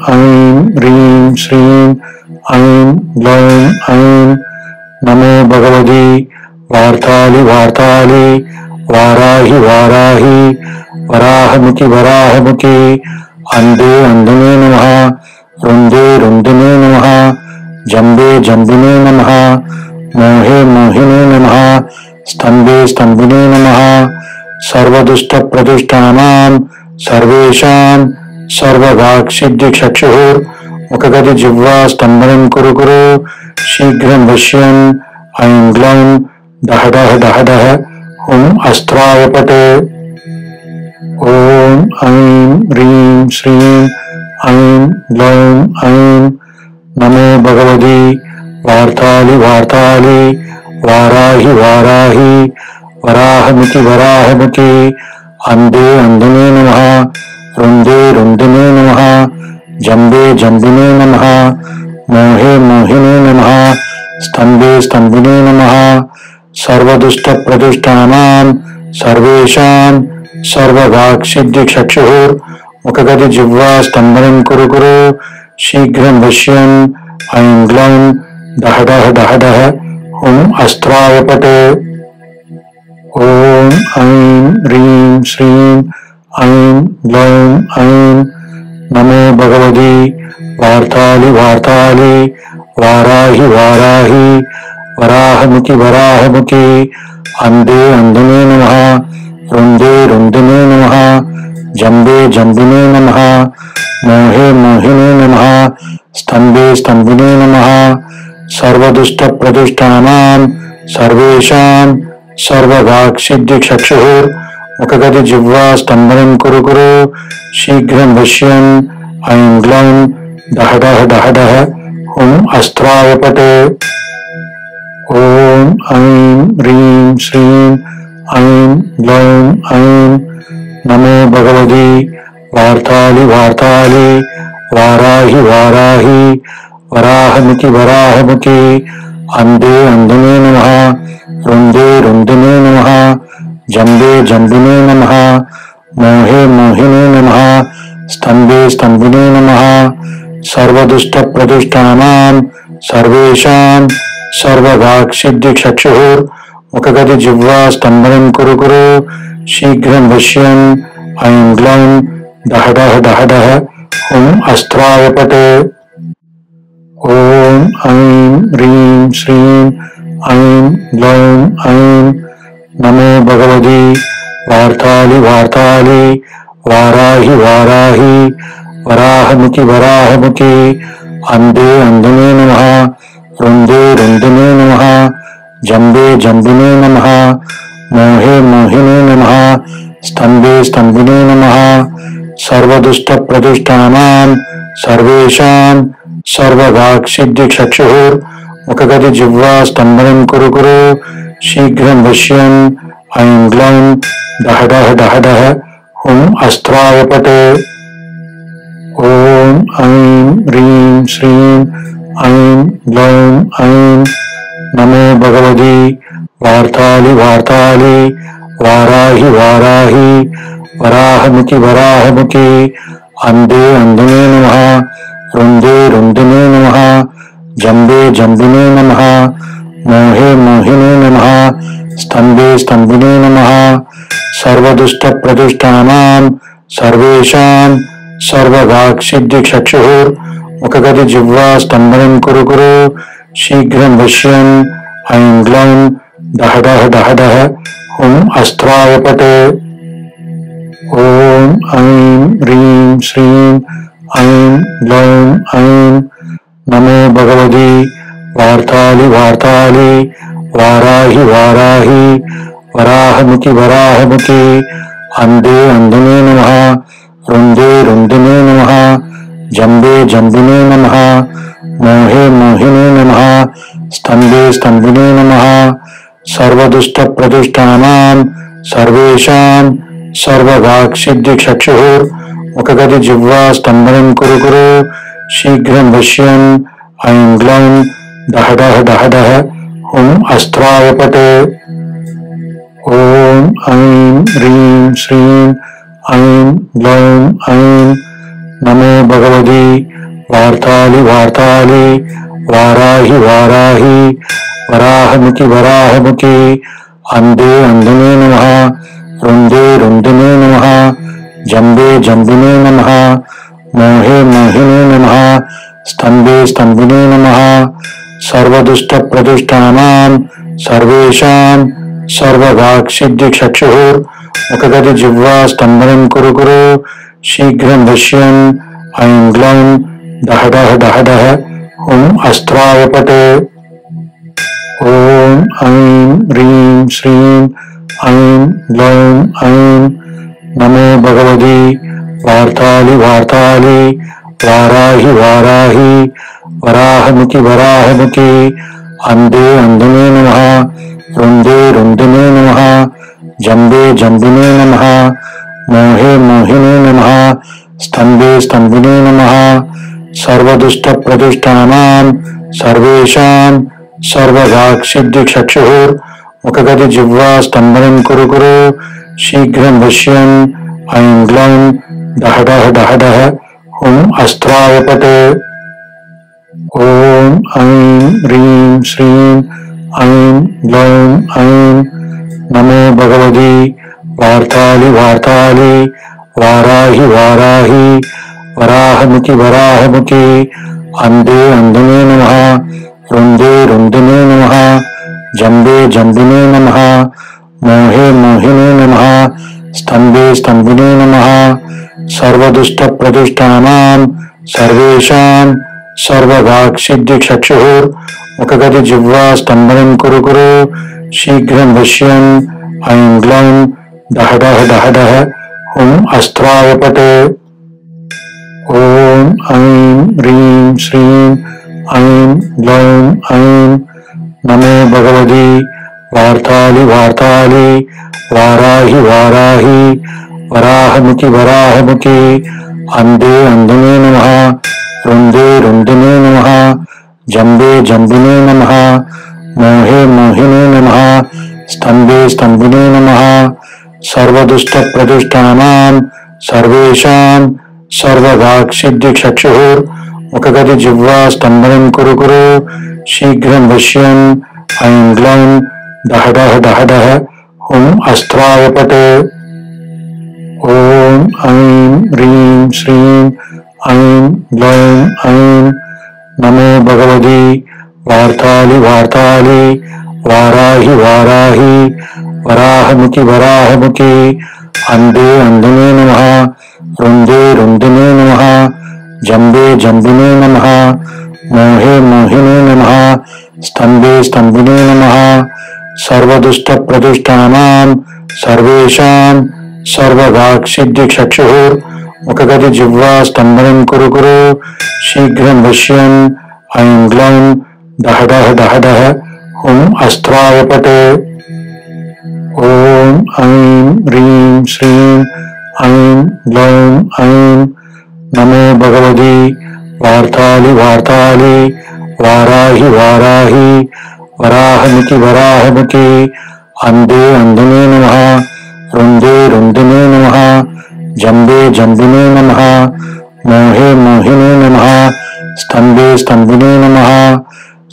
ऐं ह्रीं श्रीं ऐं ग्लौं ऐं नमो भगवती वार्ताली वार्ताली वाराहि वाराहि वराहमुखि वराहमुखि अंधे अंधने नमः रुंदे रुंदिने नमः जंबे जंबिने नमः मोहे मोहिने नमः स्तंभे स्तंभिने नमः सर्वदुष्ट प्रदुष्टानां सर्वेषां सर्ववाक्सिद्धिचक्षुः मुखगति जिह्वा स्तंभनं कुरु कुरु शीघ्रं वश्यन् ऐं ग्लौं डह डह डह डह हुं अस्त्राय पट ॐ ऐं ह्रीं श्रीं ऐं ग्लौं ऐं नमो भगवती वार्ताली वार्ताली वाराहि वाराहि वराहमुखि वराहमुखि अंधे अंधने नमः रुंदे रुंदिने नमः जंबे जंबिने नमः मोहे मोहिने नमः स्तंभे स्तंभिने नमः सर्वदुष्ट प्रदुष्टानां सर्वेषां सर्ववाक्सिद्धिचक्षुः मुखगति जिह्वा स्तंभनं कुरु कुरु शीघ्रं वश्यन् ऐं ग्लौं डह डह डह डह हुं अस्त्राय पट ॐ ऐं ह्रीं श्रीं ऐं ग्लौं ऐं नमो भगवती वार्ताली वार्ताली वाराहि वाराहि वराहमुखि वराहमुखि अंधे अंधने नमः रुंदे रुंदिने नमः जंबे जंबिने नमः मोहे मोहिने नमः स्तंभे स्तंभिने नमः सर्वदुष्ट प्रदुष्टानां सर्वेषां सर्ववाक्सिद्धिचक्षुः मुखगति जिह्वा स्तंभनं कुरु कुरु शीघ्रं वश्यन् ऐं ग्लौं डह डह डह डह हुं अस्त्राय पट ॐ ऐं ह्रीं श्रीं ऐं ग्लौं ऐं नमो भगवती वार्ताली वार्ताली वाराहि वाराहि वराहमुखि वराहमुखि अंधे अंधने नमः रुंदे रुंदिने नमः जंबे जंबिने नमः मोहे मोहिने नमः स्तंभे स्तंभिने नमः सर्वदुष्ट प्रदुष्टानां सर्वेषां सर्ववाक्सिद्धिचक्षुः मुखगति जिह्वा स्तंभनं कुरु कुरु शीघ्रं वश्यन् ऐं ग्लौं डह डह डह डह हुं अस्त्राय पट ॐ ऐं ह्रीं श्रीं ऐं ग्लौं ऐं नमो भगवती वार्ताली वार्ताली वाराहि वाराहि वराहमुखि वराहमुखि अंधे अंधने नमः रुंदे रुंदिने नमः जंबे जंबिने नमः मोहे मोहिने नमः स्तंभे स्तंभिने नमः सर्वदुष्ट प्रदुष्टानां सर्वेषां सर्ववाक्सिद्धिचक्षुः मुखगति जिह्वा स्तंभनं कुरु कुरु शीघ्रं वश्यन् ऐं ग्लौं डह डह डह डह हुं अस्त्राय पट ॐ ऐं ह्रीं श्रीं ऐं ग्लौं ऐं नमो भगवती वार्ताली वार्ताली वाराहि वाराहि वराहमुखि वराहमुखि अंधे अंधने नमः रुंदे रुंदिने नमः जंबे जंबिने नमः मोहे मोहिने नमः स्तंभे स्तंभिने नमः सर्वदुष्ट प्रदुष्टानां सर्वेषां सर्ववाक्सिद्धिचक्षुः मुखगति जिह्वा स्तंभनं कुरु कुरु शीघ्रं वश्यन् ऐं ग्लौं डह डह डह डह हुं अस्त्राय पट ॐ ऐं ह्रीं श्रीं ऐं ग्लौं ऐं नमो भगवती वार्ताली वार्ताली वाराहि वाराहि वराहमुखि वराहमुखि अंधे अंधने नमः रुंदे रुंदिने नमः जंबे जंबिने नमः मोहे मोहिने नमः स्तंभे स्तंभिने नमः सर्वदुष्ट प्रदुष्टानां सर्वेषां सर्ववाक्सिद्धिचक्षुः मुखगति जिह्वा स्तंभनं कुरु कुरु शीघ्रं वश्यन् ऐं ग्लौं डह डह डह डह हुं अस्त्राय पट ॐ ऐं ह्रीं श्रीं ऐं ग्लौं ऐं नमो भगवति वार्ताली वार्ताली वाराहि वाराहि वराहमुखि वराहमुखि अंधे अंधने नमः रुंदे रुंदने नमः जंबे जंबिने नमः मोहे मोहिने नमः स्तंभे स्तंभिने नमः सर्वदुष्ट प्रदुष्टानां सर्वेषां सर्ववाक्सिद्धिचक्षुः मुखगति जिह्वा स्तंभनं कुरु कुरु शीघ्रं पश्यन् ऐं ग्लौं डह डह डह डह हुं अस्त्रावपट ॐ ऐं ह्रीं श्रीं ऐं ग्लौं ऐं नमो भगवति वार्ताली वार्ताली वाराहि वाराहि वराहमुखि वराहमुखि अंधे अंधने नमः रुंदे रुंदने नमः जंबे जंबिने नमः मोहे मोहिने नमः स्तंभे स्तंभिने नमः सर्वदुष्ट प्रदुष्टानां सर्वेषां सर्ववाक्सिद्धिचक्षुः मुखगति जिह्वा स्तंभनं कुरु कुरु शीघ्रं पश्यन् ऐं ग्लौं डह डह डह डह हुं अस्त्रावपट ॐ ऐं ह्रीं श्रीं ऐं ग्लौं ऐं नमो भगवति वार्ताली वार्ताली वाराहि वाराहि वराहमुखि वराहमुखि अंधे अंधने नमः रुंदे रुंदने नमः जंबे जंबिने नमः मोहे मोहिने नमः स्तंभे स्तंभिने नमः सर्वदुष्ट प्रदुष्टानां सर्वेषां सर्ववाक्सिद्धिचक्षुः मुखगति जिह्वा स्तंभनं कुरु कुरु शीघ्रं पश्यन् ऐं ग्लौं डह डह डह डह हुं अस्त्रावपट ॐ ऐं ह्रीं श्रीं ऐं ग्लौं ऐं नमो भगवति वार्ताली वार्ताली वाराहि वाराहि वराहमुखि वराहमुखि अंधे अंधने नमः रुंदे रुंदने नमः जंबे जंबिने नमः मोहे मोहिने नमः स्तंभे स्तंभिने नमः सर्वदुष्ट प्रदुष्टानां सर्वेषां सर्ववाक्सिद्धिचक्षुः मुखगति जिह्वा स्तंभनं कुरु कुरु शीघ्रं पश्यन् ऐं ग्लौं डह डह डह डह हुं अस्त्रावपट ॐ ऐं ह्रीं श्रीं ऐं ग्लौं ऐं नमो भगवति वार्ताली वार्ताली वाराहि वाराहि वराहमुखि वराहमुखि अंधे अंधने नमः रुंदे रुंदने नमः जंबे जंबिने नमः मोहे मोहिने नमः स्तंभे स्तंभिने नमः सर्वदुष्ट प्रदुष्टानां सर्वेषां सर्ववाक्सिद्धिचक्षुः मुखगति जिह्वा स्तंभनं कुरु कुरु शीघ्रं पश्यन् ऐं ग्लौं डह डह डह डह हुं अस्त्रावपट ॐ ऐं ह्रीं श्रीं ऐं ग्लौं ऐं नमो भगवति वार्ताली वार्ताली वाराहि वाराहि वराहमुखि वराहमुखि अंधे अंधने नमः रुंदे रुंदने नमः जंबे जंबिने नमः मोहे मोहिने नमः स्तंभे स्तंभिने नमः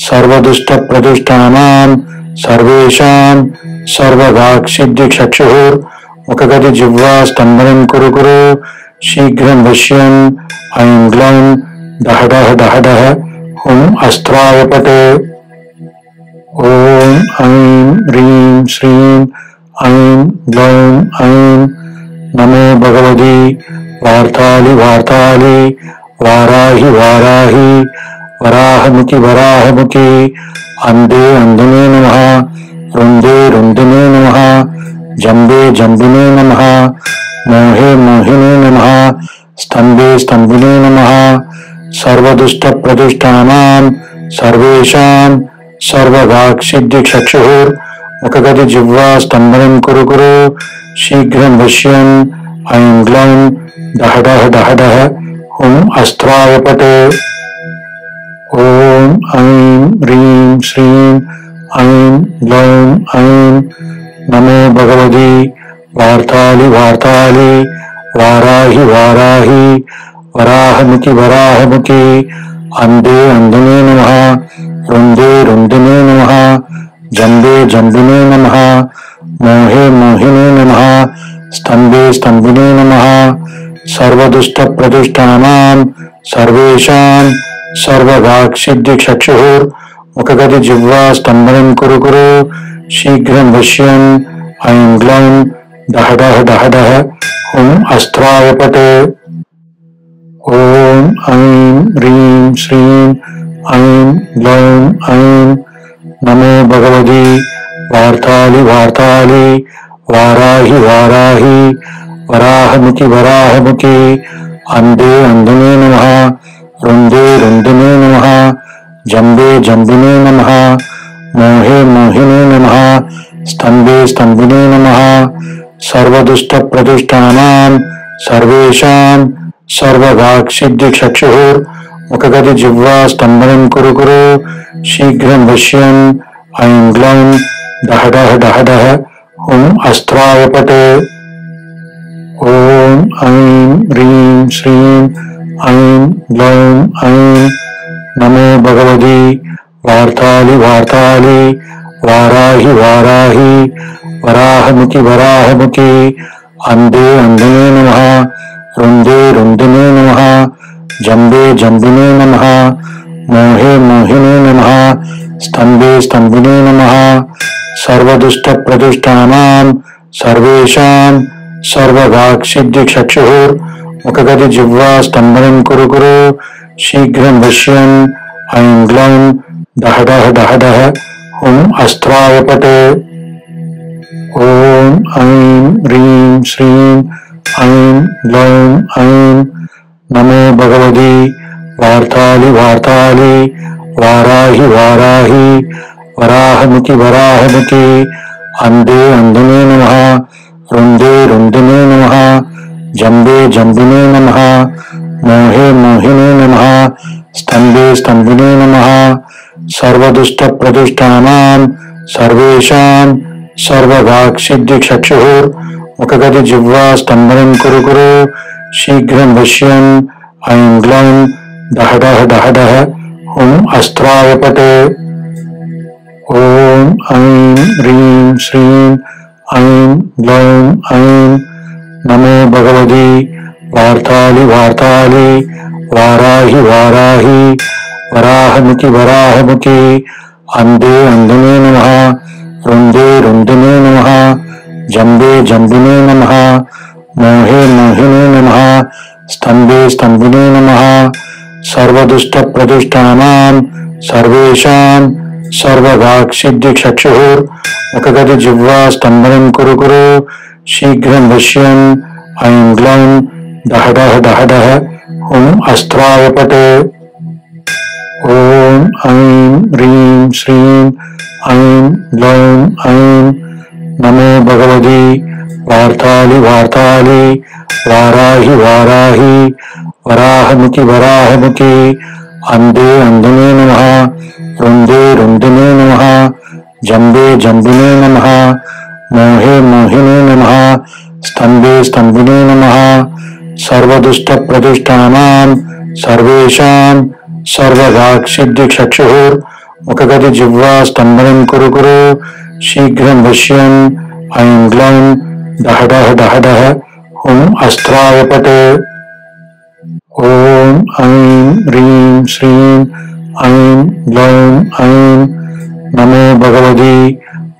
सर्वदुष्ट प्रदुष्टानां सर्वेषां सर्ववाक्सिद्धिचक्षुः मुखगति जिह्वा स्तंभनं कुरु कुरु शीघ्रं पश्यन् ऐं ग्लौं डह डह डह डह हुं अस्त्रावपट ॐ ऐं ह्रीं श्रीं ऐं ग्लौं ऐं नमो भगवति वार्ताली वार्ताली वाराहि वाराहि वराहमुखि वराहमुखि अंधे अंधने नमः रुंदे रुंदने नमः जंबे जंबिने नमः मोहे मोहिने नमः स्तंभे स्तंभिने नमः सर्वदुष्ट प्रदुष्टानां सर्वेषां सर्ववाक्सिद्धिचक्षुः मुखगति जिह्वा स्तंभनं कुरु कुरु शीघ्रं पश्यन् ऐं ग्लौं डह डह डह डह हुं अस्त्रावपट ॐ ऐं ह्रीं श्रीं ऐं ग्लौं ऐं नमो भगवति वार्ताली वार्ताली वाराहि वाराहि वराहमुखि वराहमुखि अंधे अंधने नमः रुंदे रुंदिने नमः जंबे जंबिने नमः मोहे मोहिने नमः स्तंभे स्तंभिने नमः सर्वदुष्ट प्रदुष्टानां सर्वेषां सर्ववाक्सिद्धिचक्षुः मुखगति जिह्वा स्तंभनं कुरु कुरु शीघ्रं वश्यन् ऐं ग्लौं डह डह डह डह हुं अस्त्रायपट ओम ऐं ह्रीं श्रीं ऐं ग्लौं ऐं नमो भगवती वार्तालि वार्तालि वाराहि वाराहि वराहमुखि वराहमुखि अंधे अंधने नमः रुंदे रुंदिने नमः जंबे जंबिने नमः मोहे मोहिने नमः स्तंभे स्तंभिने नमः सर्वदुष्ट प्रदुष्टानां सर्वेषां सर्ववाक्सिद्धिचक्षुः मुखगति जिह्वा स्तंभनं कुरु कुरु शीघ्रं वश्यन् ऐं ग्लौं डह डह डह डह हुं अस्त्रायपट ओम ऐं ह्रीं श्रीं ऐं ग्लौं ऐं नमो भगवती वार्तालि वार्तालि वाराहि वाराहि वराहमुखि वराहमुखि अंधे अंधने नमः रुंदे रुंदिने नमः जंबे जंबिने नमः मोहे मोहिने नमः स्तंभे स्तंभिने नमः सर्वदुष्ट प्रदुष्टानां सर्वेषां सर्ववाक्सिद्धिचक्षुः मुखगति जिह्वा स्तंभनं कुरु कुरु शीघ्रं वश्यन् ऐं ग्लौं डह डह डह डह हुं अस्त्रायपट ओम ऐं ह्रीं श्रीं ऐं ग्लौं ऐं नमो भगवती वार्तालि वार्तालि वाराहि वाराहि वराहमुखि वराहमुखि अंधे अंधने नमः रुंदे रुंदिने नमः जंबे जंबिने नमः मोहे मोहिने नमः स्तंभे स्तंभिने नमः सर्वदुष्ट प्रदुष्टानां सर्वेषां सर्ववाक्सिद्धिचक्षुः मुखगति जिह्वा स्तंभनं कुरु कुरु शीघ्रं वश्यन् ऐं ग्लौं डह डह डह डह हुं अस्त्रायपट ओम ऐं ह्रीं श्रीं ऐं ग्लौं ऐं नमो भगवती वार्तालि वार्तालि वाराहि वाराहि वराहमुखि वराहमुखि अंधे अंधने नमः रुंदे रुंदिने नमः जंबे जंबिने नमः मोहे मोहिने नमः स्तंभे स्तंभिने नमः सर्वदुष्ट प्रदुष्टानां सर्वेषां सर्ववाक्सिद्धिचक्षुः मुखगति जिह्वा स्तंभनं कुरु कुरु शीघ्रं वश्यन् ऐं ग्लौं डह डह डह डह हुं अस्त्रायपट ओम ऐं ह्रीं श्रीं ऐं ग्लौं ऐं नमो भगवती वार्तालि वार्तालि वाराहि वाराहि वराहमुखि वराहमुखि अंधे अंधने नमः रुंदे रुंदिने नमः जंबे जंबिने नमः मोहे मोहिने नमः स्तंभे स्तंभिने नमः सर्वदुष्ट प्रदुष्टानां सर्वेषां सर्ववाक्सिद्धिचक्षुः मुखगति जिह्वा स्तंभनं कुरु कुरु शीघ्रं वश्यन् ऐं ग्लौं डह डह डह डह हुं अस्त्रायपट ओम ऐं ह्रीं श्रीं ऐं ग्लौं ऐं नमो भगवती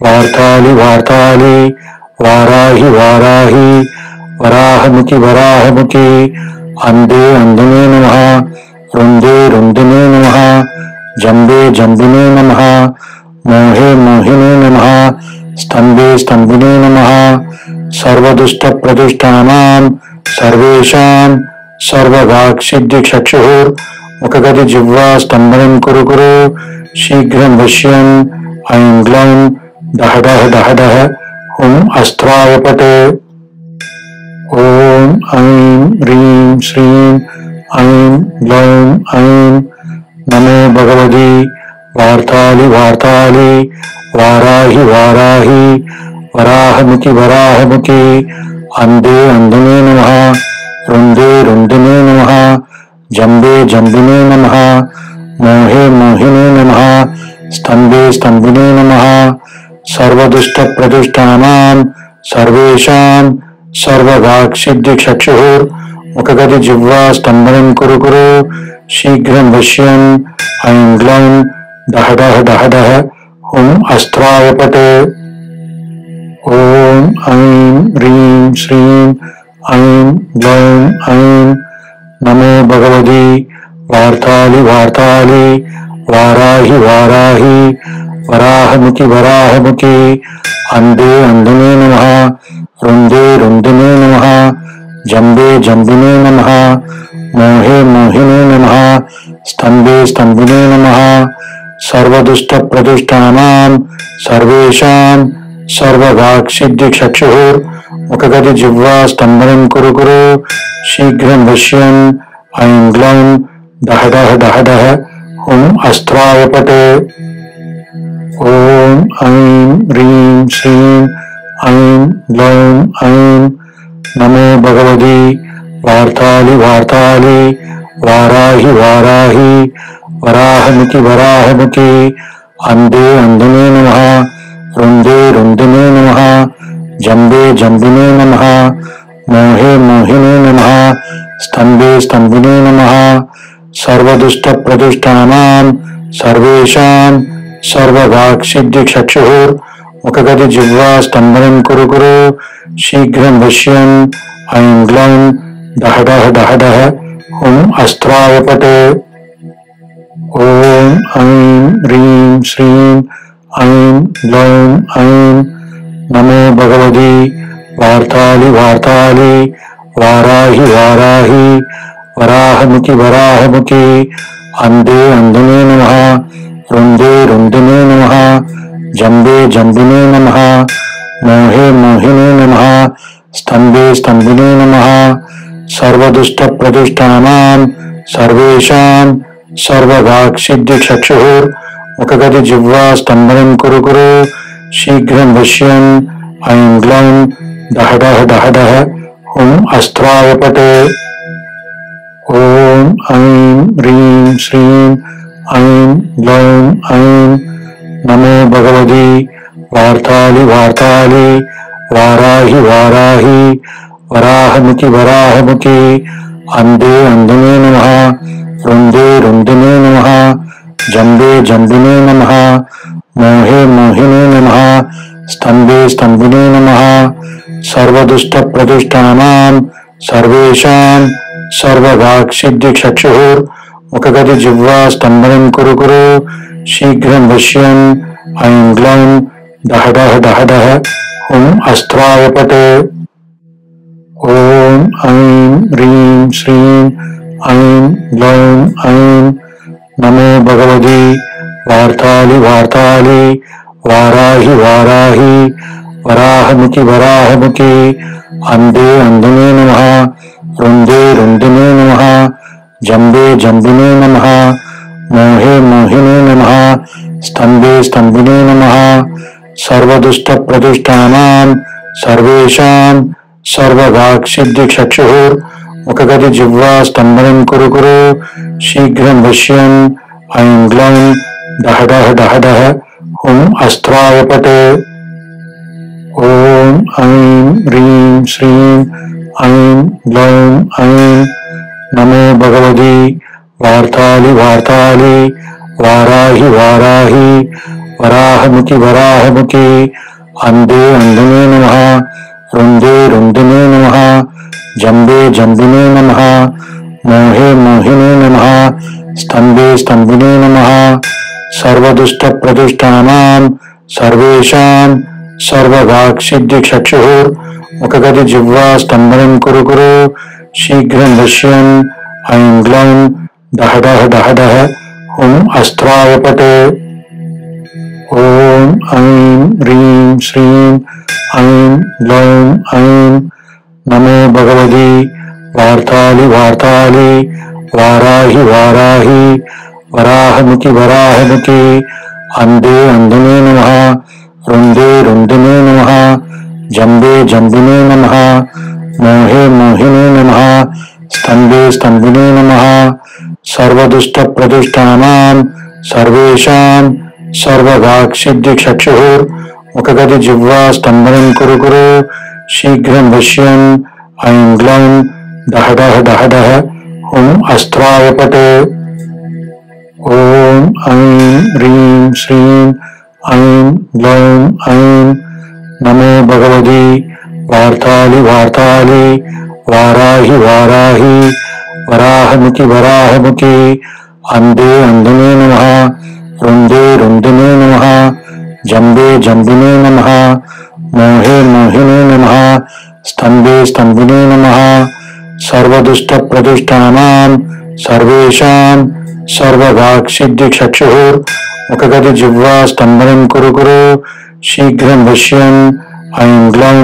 वार्तालि वार्तालि वाराहि वाराहि वराहमुखि वराहमुखि अंधे अंधने नमः रुंदे रुंदिने नमः जंबे जंबिने नमः मोहे मोहिने नमः स्तंभे स्तंभिने नमः सर्वदुष्ट प्रदुष्टानां सर्वेषां सर्ववाक्सिद्धिचक्षुः मुखगति जिह्वा स्तंभनं कुरु कुरु शीघ्रं वश्यन् ऐं ग्लौं डह डह डह डह हुं अस्त्रायपट ओम ऐं ह्रीं श्रीं ऐं ग्लौं ऐं नमो भगवती वार्तालि वार्तालि वाराहि वाराहि वराहमुखि वराहमुखि अंधे अंधने नमः रुंदे रुंदिने नमः जम्बे जम्बिने नमः। मोहे मोहिने नमः। स्तम्भे स्तम्भिने नमः। सर्वदुष्टप्रदुष्टानां सर्वेषां सर्ववाक्सिद्धिचक्षुर्मुखगति जिह्वा स्तम्भनं कुरु कुरु शीघ्रं वश्यन् ऐं ग्लौं डह डह डह डह हुं अस्त्राय पट। ॐ ऐं ह्रीं श्रीं ऐं ग्लौं ऐं नमो भगवति वार्तालि वार्तालि वाराहि वाराहि वराहमुखि वराहमुखि अंधे अंधने नमः। रुंदे रुंदने नमः। जम्बे जम्बिने नमः। मोहे मोहिने नमः। स्तम्भे स्तम्भिने नमः। सर्वदुष्टप्रदुष्टानां सर्वेषां सर्ववाक्सिद्धिचक्षुर्मुखगति जिह्वा स्तम्भनं कुरु कुरु शीघ्रं वश्यन् ऐं ग्लौं डह डह डह डह हुं अस्त्राय पट। ॐ ऐं ह्रीं श्रीं ऐं ग्लौं ऐं नमो भगवति वार्तालि वार्तालि वाराहि वाराहि वराहमुखि वराहमुखि अंधे अंधने नमः। रुंदे रुंदने नमः। जम्बे जम्बिने नमः। मोहे मोहिने नमः। स्तम्भे स्तम्भिने नमः। सर्वदुष्टप्रदुष्टानां सर्वेषां सर्ववाक्सिद्धिचक्षुर्मुखगति जिह्वा स्तम्भनं कुरु कुरु शीघ्रं वश्यन् ऐं ग्लौं डह डह डह डह हुं अस्त्राय पट। ॐ ऐं ह्रीं श्रीं ऐं ग्लौं ऐं नमो भगवति वार्तालि वार्तालि वाराहि वाराहि वराहमुखि वराहमुखि अंधे अंधने नमः। रुंदे रुंदने नमः। जम्बे जम्बिने नमः। मोहे मोहिने नमः। स्तम्भे स्तम्भिने नमः। सर्वदुष्टप्रदुष्टानां सर्वेषां सर्ववाक्सिद्धिचक्षुर्मुखगति जिह्वा स्तम्भनं कुरु कुरु शीघ्रं वश्यन् ऐं ग्लौं डह डह डह डह हुं अस्त्राय पट। ॐ ऐं ह्रीं श्रीं ऐं ग्लौं ऐं नमो भगवति वार्तालि वार्तालि वाराहि वाराहि वराहमुखि वराहमुखि अंधे अंधने नमः। रुंदे रुंदने नमः। जम्बे जम्बिने नमः। मोहे मोहिने नमः। स्तम्भे स्तम्भिने नमः। सर्वदुष्टप्रदुष्टानां सर्वेषां सर्ववाक्सिद्धिचक्षुर्मुखगति जिह्वा स्तम्भनं कुरु कुरु शीघ्रं वश्यन् ऐं ग्लौं डह डह डह डह हुं अस्त्राय पट। ॐ ऐं ह्रीं श्रीं ऐं ग्लौं ऐं नमो भगवति वार्तालि वार्तालि वाराहि वाराहि वराहमुखि वराहमुखि अंधे अंधने नमः। रुंदे रुंदने नमः। जम्बे जम्बिने नमः। मोहे मोहिने नमः। स्तम्भे स्तम्भिने नमः। सर्वदुष्टप्रदुष्टानां सर्वेषां सर्ववाक्सिद्धिचक्षुर्मुखगति जिह्वा स्तम्भनं कुरु कुरु शीघ्रं वश्यन् ऐं ग्लौं डह डह डह डह हुं अस्त्राय पट। ॐ ऐं ह्रीं श्रीं ऐं ग्लौं ऐं नमो भगवति वार्तालि वार्तालि वाराहि वाराहि वराहमुखि वराहमुखि अंधे अंधने नमः। रुंदे रुंदने नमः। जम्बे जम्बिने नमः। स्तम्भे स्तम्भिने नमः। सर्वदुष्टप्रदुष्टानां सर्वेषां सर्ववाक्सिद्धिचक्षुर्मुखगति जिह्वा स्तम्भनं कुरु कुरु शीघ्रं वश्यन् ऐं ग्लौं डह डह डह डह हुं अस्त्राय पट। ॐ ऐं ह्रीं श्रीं ऐं ग्लौं ऐं नमो भगवति वार्तालि वार्तालि वाराहि वाराहि वराहमुखि वराहमुखि अंधे अंधने नमः। रुंदे रुंदने नमः। जम्बे जम्बिने नमः। मोहे मोहिने नमः। स्तम्भे स्तम्भिने नमः। सर्वदुष्टप्रदुष्टानां सर्वेषां सर्ववाक्सिद्धिचक्षुर्मुखगति जिह्वा स्तम्भनं कुरु कुरु शीघ्रं वश्यन् ऐं ग्लौं डह डह डह डह हुं अस्त्राय पट। ॐ ऐं ह्रीं श्रीं ऐं ग्लौं ऐं नमो भगवति वार्तालि वार्तालि वाराहि वाराहि वराहमुखि वराहमुखि अंधे अंधने नमः। रुंदे रुंदने नमः। जम्बे जम्बिने नमः। मोहे मोहिने नमः। स्तम्भे स्तंभिने नमः सर्वदुष्टप्रदुष्टानां सर्वेषां सर्ववाक्सिद्धिचक्षुर्मुखगति जिह्वा स्तंभनं कुरु कुरु शीघ्रं वश्यन् ऐं ग्लौं डह डह डह डह हुं अस्त्राय पट ॐ ऐं ह्रीं श्रीं ऐं ग्लौं ऐं नमो भगवती वार्ताली वार्ताली वाराहि वाराहि वराहमुखि वराहमुखि अंधे अंधने नमः रुंदे रुंदने नमः जंबे जंबिने नमः मोहे मोहिने नमः स्तंभे स्तंभिने नमः सर्वदुष्टप्रदुष्टानां सर्वेषां सर्ववाक्सिद्धिचक्षुर्मुखगति जिह्वा स्तंभनं कुरु कुरु शीघ्रं वश्यन् ऐं ग्लौं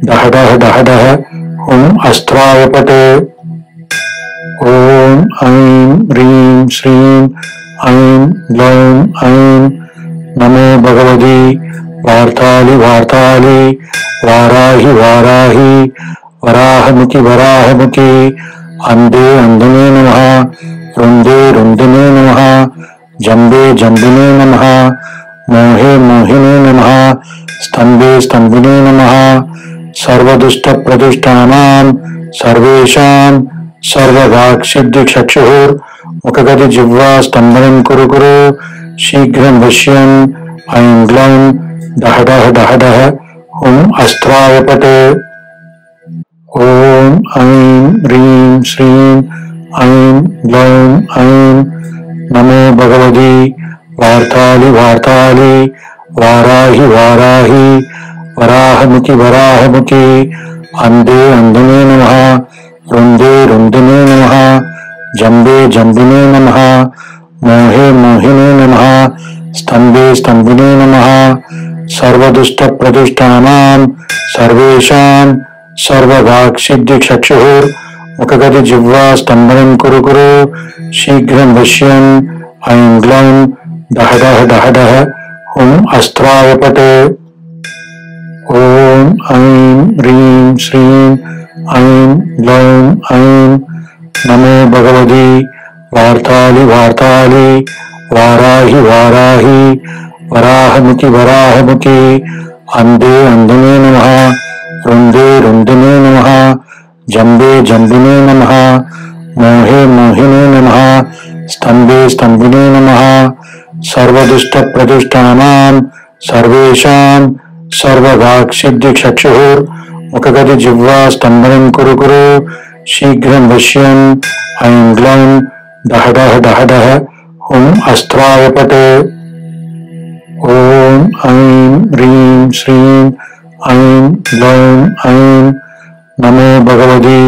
डह डह डह डह हुं अस्त्राय पट ॐ ऐं ह्रीं श्रीं ऐं ग्लौं ऐं नमो भगवती वार्ताली वार्ताली वाराहि वाराहि वराहमुखि वराहमुखि अंधे अंधने नमः रुंदे रुंदने नमः जंबे जंबिने नमः मोहे मोहिने नमः स्तंभे स्तंभिने नमः सर्वदुष्टप्रदुष्टानां सर्वेषां सर्ववाक्सिद्धिचक्षुर्मुखगति जिह्वा स्तंभनं कुरु कुरु शीघ्रं वश्यन् ऐं ग्लौं डह डह डह डह हुं अस्त्राय पट ॐ ऐं ह्रीं श्रीं ऐं ग्लौं ऐं नमो भगवती वार्ताली वार्ताली वाराहि वाराहि वराहमुखि वराहमुखि अंधे अंधने नमः रुंदे रुंदने नमः जंबे जंबिने नमः मोहे मोहिने नमः स्तंभे स्तंभिने नमः सर्वदुष्टप्रदुष्टानां सर्वेषां सर्ववाक्सिद्धिचक्षुर्मुखगति जिह्वा स्तंभनं कुरु कुरु शीघ्रं वश्यन् ऐं ग्लौं डह डह डह डह हुं अस्त्राय पट ॐ ऐं ह्रीं श्रीं ऐं ग्लौं ऐं नमो भगवती वार्ताली वार्ताली वाराहि वाराहि वराहमुखि वराहमुखि अंधे अंधने नमः रुंदे रुंदने नमः जंबे जंबिने नमः मोहे मोहिने नमः स्तंभे स्तंभिने नमः सर्वदुष्टप्रदुष्टानां सर्वेषां सर्ववाक्सिद्धिचक्षुर्मुखगति जिह्वा स्तंभनं कुरु कुरु शीघ्रं वश्यन् ऐं ग्लौं डह डह डह डह हुं अस्त्राय पट ॐ ऐं ह्रीं श्रीं ऐं ग्लौं ऐं नमो भगवती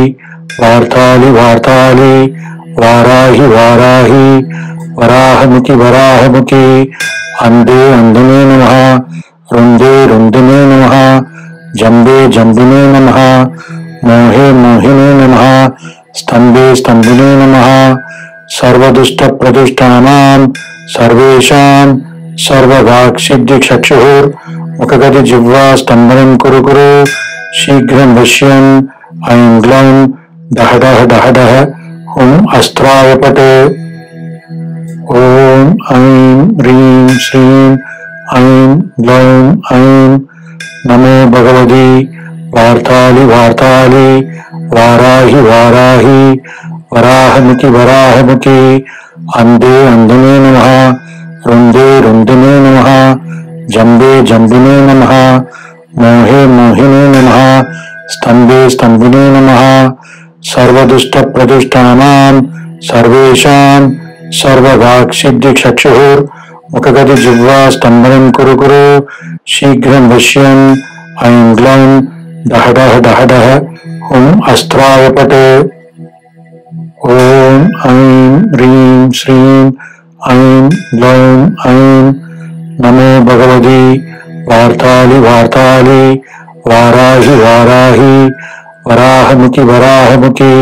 वार्ताली वार्ताली वाराहि वाराहि वराहमुखि वराहमुखि अंधे अंधने नमः रुंदे रुंदने नमः जंबे जंबिने नमः मोहे मोहिने नमः स्तंभे स्तंभिने नमः सर्वदुष्टप्रदुष्टानां सर्वेषां सर्ववाक्सिद्धिचक्षुर्मुखगति जिह्वा स्तंभनं कुरु कुरु शीघ्रं वश्यन् ऐं ग्लौं डह डह डह डह हुं अस्त्राय पट ॐ ऐं ह्रीं श्रीं ऐं ग्लौं ऐं नमो भगवती वार्ताली वार्ताली वाराहि वाराहि वराहमुखि वराहमुखि अंधे अंधने नमः रुंदे रुंदने नमः जंबे जंबिने नमः मोहे मोहिने नमः स्तंभे स्तंभिने नमः सर्वदुष्टप्रदुष्टानां सर्वेषां सर्ववाक्सिद्धिचक्षुर्मुखगति जिह्वा स्तंभनं कुरु कुरु शीघ्रं वश्यन् ऐं ग्लौं डह डह डह डह हुं अस्त्राय पट ॐ ऐं ह्रीं श्रीं ऐं ग्लौं ऐं नमो भगवती वार्ताली वार्ताली वाराहि वाराहि वराहमुखि वराहमुखि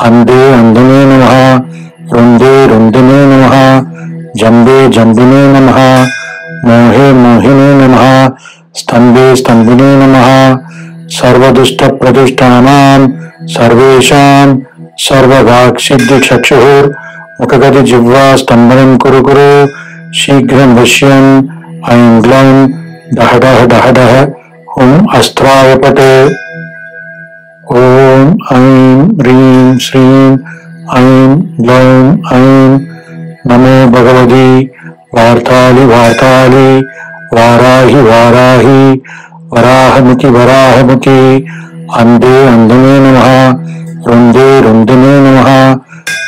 अंधे अंधने नमः रुंदे रुंदने नमः जंबे जंबिने नमः मोहे मोहिने नमः स्तंभे स्तंभिने नमः सर्वदुष्टप्रदुष्टानां सर्वेषां सर्ववाक्सिद्धिचक्षुर्मुखगति जिह्वा स्तम्भनं कुरु कुरु शीघ्रं वश्यन् ऐं ग्लौं डह डह डह डह हुं अस्त्राय पटे। ॐ ऐं ह्रीं श्रीं ऐं ग्लौं ऐं नमो भगवती वार्ताली वार्ताली वाराहि वाराहि वराहमुखि वराहमुखि अंधे अंधने नमः रुंदे रुंदिने नमः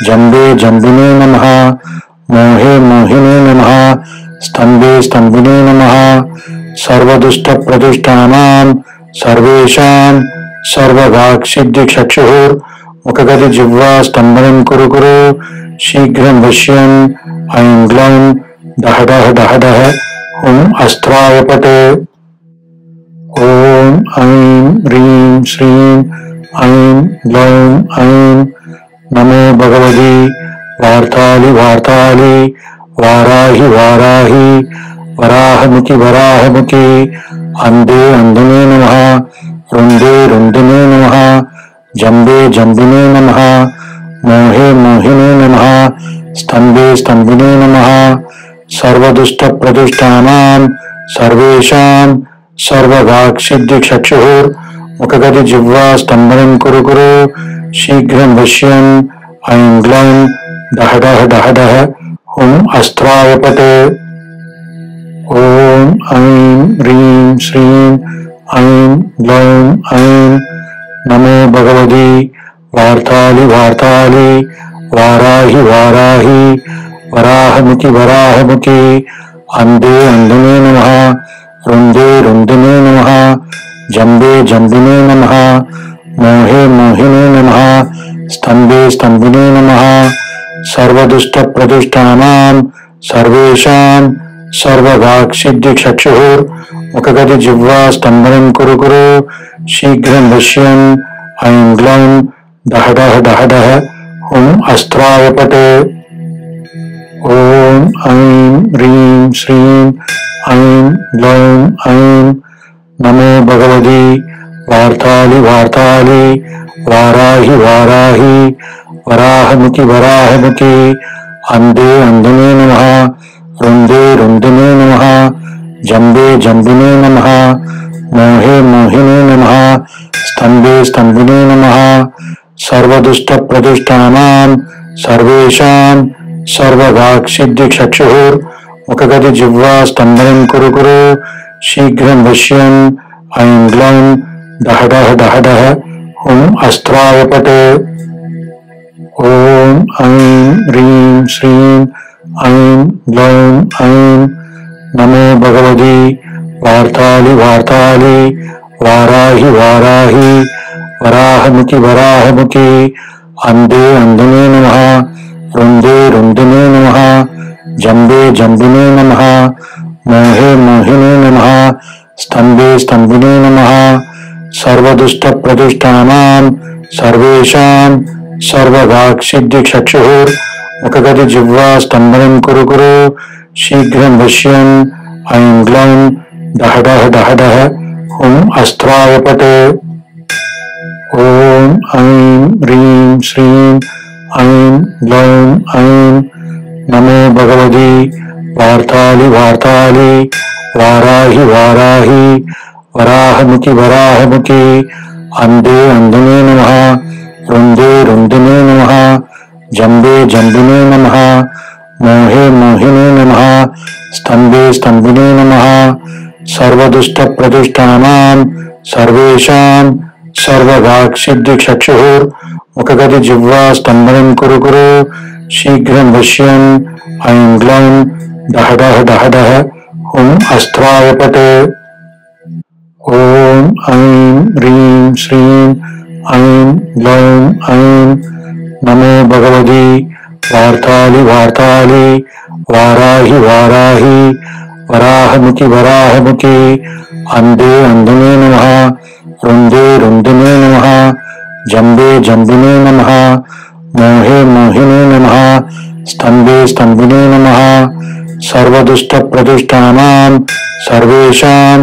जंबे जंबिने नमः मोहे मोहिने नमः स्तंभे स्तंभिने नमः सर्वदुष्ट प्रदुष्टानां सर्वेषां सर्ववाक्सिद्धिचक्षुर्मुखगति जिह्वा स्तम्भनं कुरु कुरु शीघ्रं वश्यन् ऐं ग्लौं डह डह डह डह हुं अस्त्राय पटे। ॐ ऐं ह्रीं श्रीं ऐं ग्लौं ऐं नमो भगवती वार्ताली वार्ताली वाराहि वाराहि वराहमुखि वराहमुखि अंधे अंधने नमः रुंदे रुंदिने नमः जंबे जंबिने नमः मोहे मोहिने नमः स्तंभे स्तंभिने नमः सर्वदुष्ट प्रदुष्टानां सर्वेषां सर्ववाक्सिद्धिचक्षुर्मुखगति जिह्वा स्तम्भनं कुरु कुरु शीघ्रं वश्यन् ऐं ग्लौं डह डह डह डह हुं अस्त्राय पटे। ॐ ऐं ह्रीं श्रीं ऐं ग्लौं ऐं नमो भगवती वार्ताली वार्ताली वाराहि वाराहि वराहमुखि वराहमुखि अंधे अंधने नमः रुंदे रुंदिने नमः जंबे जंबिने नमः मोहे मोहिने नमः स्तंभे स्तंभिने नमः सर्वदुष्ट प्रदुष्टानां सर्वेषां सर्ववाक्सिद्धिचक्षुर्मुखगति जिह्वा स्तम्भनं कुरु कुरु शीघ्रं वश्यन् ऐं ग्लौं डह डह डह डह हुं अस्त्राय पटे। ॐ ऐं ह्रीं श्रीं ऐं ग्लौं ऐं नमो भगवती वार्ताली वार्ताली वाराहि वाराहि वराहमुखि वराहमुखि अंधे अंधने नमः रुंदे रुंदिने नमः जंबे जंबिने नमः मोहे मोहिने नमः स्तंभे स्तंभिने नमः सर्वदुष्ट प्रदुष्टानां सर्वेषां सर्ववाक्सिद्धिचक्षुर्मुखगति जिह्वा स्तम्भनं कुरु कुरु शीघ्रं वश्यन् ऐं ग्लौं डह डह डह डह हुं अस्त्राय पटे। ॐ ऐं ह्रीं श्रीं ऐं ग्लौं ऐं नमो भगवती वार्ताली वार्ताली वाराहि वाराहि वराहमुखि वराहमुखि अंधे अंधने नमः रुंदे रुंदिने नमः जंबे जंबिने नमः मोहे मोहिने नमः स्तंभे स्तंभिने नमः सर्वदुष्ट प्रदुष्टानां सर्वेषां सर्ववाक्सिद्धिचक्षुर्मुखगति जिह्वा स्तम्भनं कुरु कुरु शीघ्रं वश्यन् ऐं ग्लौं डह डह डह डह हुं अस्त्राय पटे। ॐ ऐं ह्रीं श्रीं ऐं ग्लौं ऐं नमो भगवती वार्ताली वार्ताली वाराहि वाराहि वराहमुखि वराहमुखि अंधे अंधने नमः रुंदे रुंदिने नमः जंबे जंबिने नमः मोहे मोहिने नमः स्तंभे स्तंभिने नमः सर्वदुष्ट प्रदुष्टानां सर्वेषां सर्ववाक्सिद्धिचक्षुर्मुखगति जिह्वा स्तम्भनं कुरु कुरु शीघ्रं वश्यन् ऐं ग्लौं डह डह डह डह हुं अस्त्राय पटे। ॐ ऐं ह्रीं श्रीं ऐं ग्लौं ऐं नमो भगवती वार्ताली वार्ताली वाराहि वाराहि वराहमुखि वराहमुखि अंधे अंधने नमः रुंदे रुंदिने नमः जंबे जंबिने नमः मोहे मोहिने नमः स्तंभे स्तंभिने नमः सर्वदुष्ट प्रदुष्टानां सर्वेषां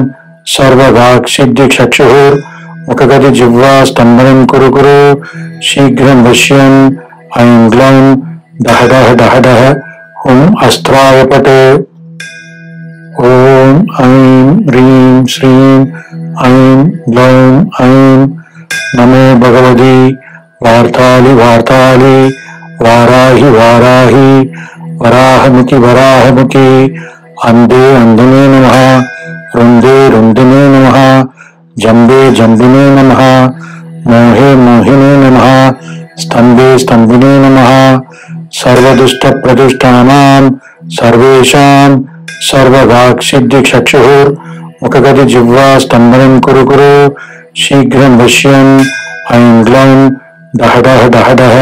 सर्ववाक्सिद्धिचक्षुर्मुखगति मुखगति जिह्वा स्तम्भनं कुरु कुरु शीघ्रं वश्यन् ऐं ग्लौं डह डह डह डह हुं अस्त्राय पट ॐ ऐं ह्रीं श्रीं ऐं ग्लौं ऐं नमो भगवति वार्तालि वार्तालि वाराहि वाराहि वराहमुखि वराहमुखि अंधे अंधने नमः रुंदे रुंदिने नमः जंबे जंबिने नमः मोहे मोहिने नमः स्तंभे स्तंभिने नमः सर्वदुष्ट प्रदुष्टानां सर्वेषां सर्ववाक्सिद्धिचक्षुः मुखगति जिह्वा स्तम्भनं कुरु कुरु शीघ्रं वश्यन् ऐं ग्लौं डह डह डह डह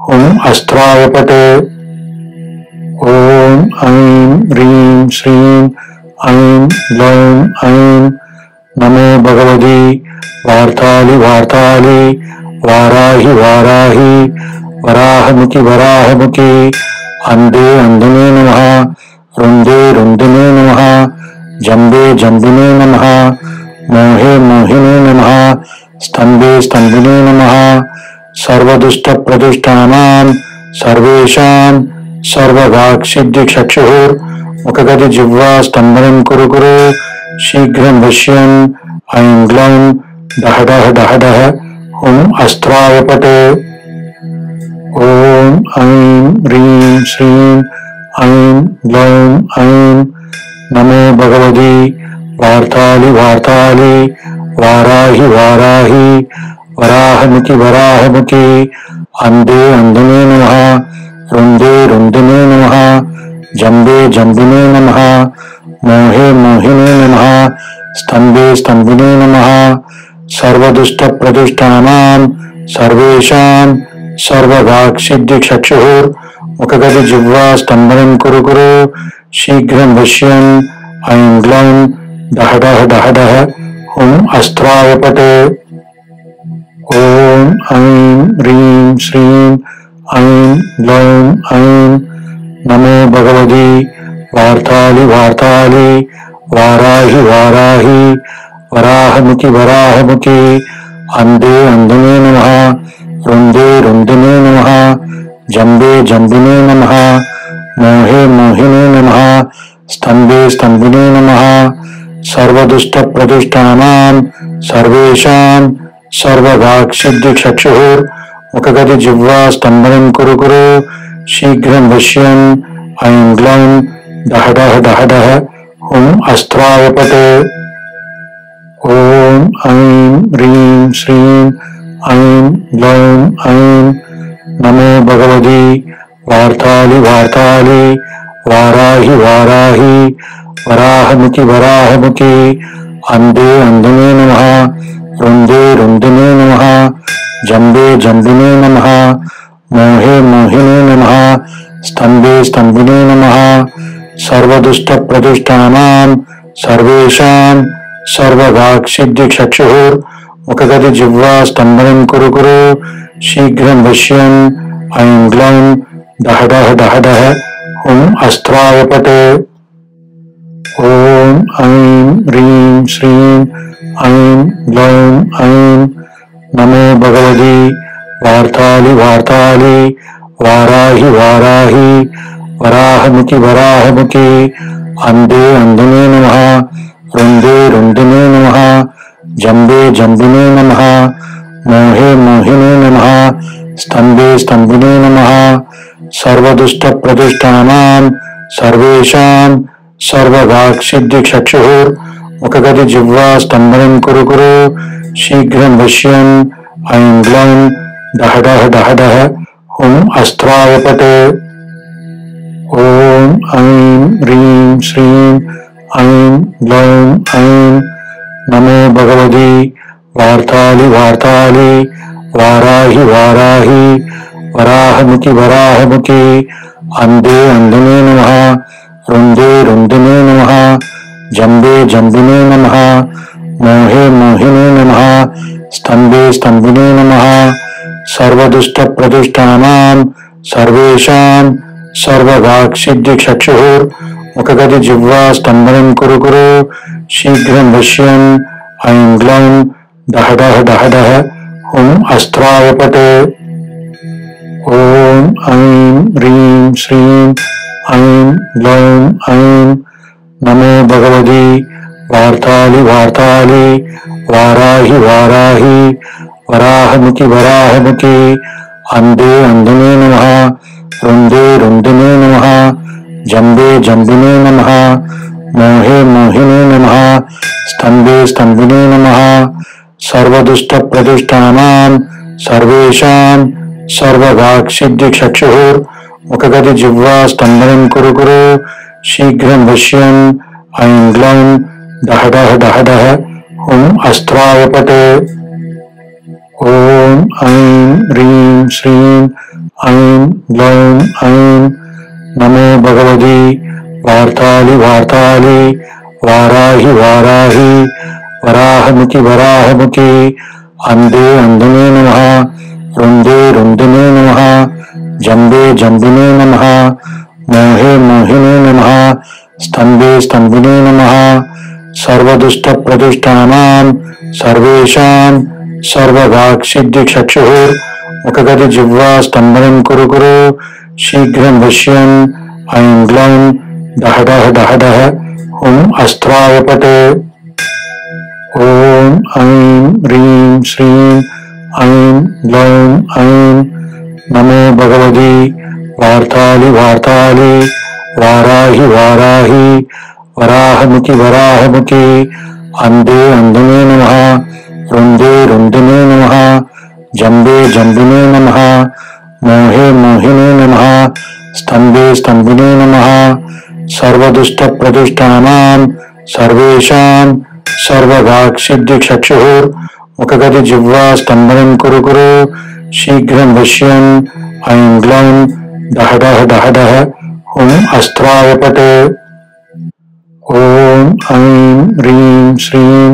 हुं अस्त्राय पट ॐ ऐं ह्रीं श्रीं ऐं ग्लौं ऐं नमो भगवति वार्तालि वार्तालि वाराहि वाराहि वराहमुखि वराहमुखि अंधे अंधने नमः रुंदे रुंदिने नमः जंबे जंबिने नमः मोहे मोहिने नमः स्तंभे स्तंभिने नमः सर्वदुष्ट प्रदुष्टानां सर्वेषां सर्ववाक्सिद्धिचक्षुः मुखगति जिह्वा स्तम्भनं कुरु कुरु शीघ्रं वश्यन् ऐं ग्लौं डह डह डह डह हुं अस्त्राय पट ॐ ऐं ह्रीं श्रीं ऐं ग्लौं ऐं नमो भगवति वार्तालि वार्तालि वाराहि वाराहि वराहमुखि वराहमुखि अंधे अंधने नमः रुंदे रुंदिने नमः जंबे जंबिने नमः मोहे मोहिने नमः स्तंभे स्तंभिने नमः सर्वदुष्ट प्रदुष्टानां सर्वेषां सर्ववाक्सिद्धिचक्षुः मुखगति जिह्वा स्तम्भनं कुरु कुरु शीघ्रं वश्यन् ऐं ग्लौं डह डह डह डह हुं अस्त्राय पट ॐ ऐं ह्रीं श्रीं ऐं ग्लौं ऐं नमो भगवति वार्तालि वार्तालि वाराहि वाराहि वराहमुखि वराहमुखि अंधे अंधने नमः रुंदे रुंदिने नमः जंबे जंबिने नमः मोहे मोहिने नमः स्तंभे स्तंभिने नमः सर्वदुष्ट प्रदुष्टानां सर्वेषां सर्ववाक्सिद्धिचक्षुः मुखगति जिह्वा स्तम्भनं कुरु कुरु शीघ्रं वश्यन् ऐं ग्लौं डह डह डह डह हुं अस्त्राय पट ॐ ऐं ह्रीं श्रीं ऐं ग्लौं ऐं नमो भगवति वार्तालि वार्तालि वाराहि वाराहि वराहमुखि वराहमुखि अंधे अंधने नमः रुंदे रुंदिने नमः जंबे जंबिने नमः मोहे मोहिने नमः स्तंभे स्तंभिने नमः सर्वदुष्ट प्रदुष्टानां सर्वेषां सर्ववाक्सिद्धिचक्षुः मुखगति जिह्वा स्तम्भनं कुरु कुरु शीघ्रं वश्यन् ऐं ग्लौं डह डह डह डह हुं अस्त्राय पट ॐ ऐं ह्रीं श्रीं ऐं ग्लौं ऐं नमो भगवति वार्तालि वार्तालि वाराहि वाराहि वराहमुखि वराहमुखि अंधे अंधने नमः रुंदे रुंदिने नमः जंबे जंबिने नमः मोहे मोहिने नमः स्तंभे स्तंभिने नमः सर्वदुष्ट प्रदुष्टानां सर्वेषां सर्ववाक्सिद्धिचक्षुः मुखगति जिह्वा स्तम्भनं कुरु कुरु शीघ्रं वश्यन् ऐं ग्लौं डह डह डह डह हुं अस्त्राय पट ॐ ऐं ह्रीं श्रीं ऐं ग्लौं ऐं नमो भगवति वार्तालि वार्तालि वाराहि वाराहि वराहमुखि वराहमुखि अंधे अंधने नमः रुंदे रुंदिने नमः जंबे जंबिने नमः मोहे मोहिने नमः स्तंभे स्तंभिने नमः सर्वदुष्ट प्रदुष्टानां सर्वेषां सर्ववाक्सिद्धिचक्षुः मुखगति जिह्वा स्तम्भनं कुरु कुरु शीघ्रं वश्यन् ऐं ग्लौं दह दह दह दह हुम अस्त्राय पट। ओम ऐं ह्रीं श्रीं ऐं ग्लौं ऐं नमो भगवती वार्ताली वार्ताली वाराहि वाराहि वराहमुखि वराहमुखि अंधे अंधने नमः रुंदे रुंदिने नमः जंबे जंबिने नमः मोहे मोहिने नमः स्तंभे स्तंभिने नमः सर्वदुष्ट प्रतिष्ठानां सर्वेषां सर्ववाक्सिद्धिचक्षुः मुखगति जिह्वा स्तंभनं कुरु कुरु शीघ्रं वश्यन् ऐं ग्लौं दह दह दह दह हुम अस्त्राय पट। ओम ऐं ह्रीं श्रीं ऐं ग्लौं ऐं नमो भगवती वार्ताली वार्ताली वाराहि वाराहि वराहमुखि वराहमुखि अंधे अंधने नमः रुंदे रुंदिने नमः जंबे जंबिने नमः मोहे मोहिने नमः स्तंभे स्तंभिने नमः सर्वदुष्ट प्रतिष्ठानां सर्वेषां सर्ववाक्सिद्धिचक्षुः मुखगति जिह्वा स्तंभनं कुरु कुरु शीघ्रं वश्यन् ऐं ग्लौं दह दह दह दह हुम अस्त्राय पट। ओम ऐं ह्रीं श्रीं ऐं ग्लौं ऐं नमो भगवती वार्ताली वार्ताली वाराहि वाराहि वराहमुखि वराहमुखि अंधे अंधने नमः रुंदे रुंदिने नमः जंबे जंबिने नमः मोहे मोहिने नमः स्तंभे स्तंभिने नमः सर्वदुष्ट प्रतिष्ठानां सर्वेषां सर्ववाक्सिद्धिचक्षुः मुखगति जिह्वा स्तंभनं कुरु कुरु शीघ्रं वश्यन् ऐं ग्लौं दह दह दह दह हुम अस्त्राय पट। ओम ऐं ह्रीं श्रीं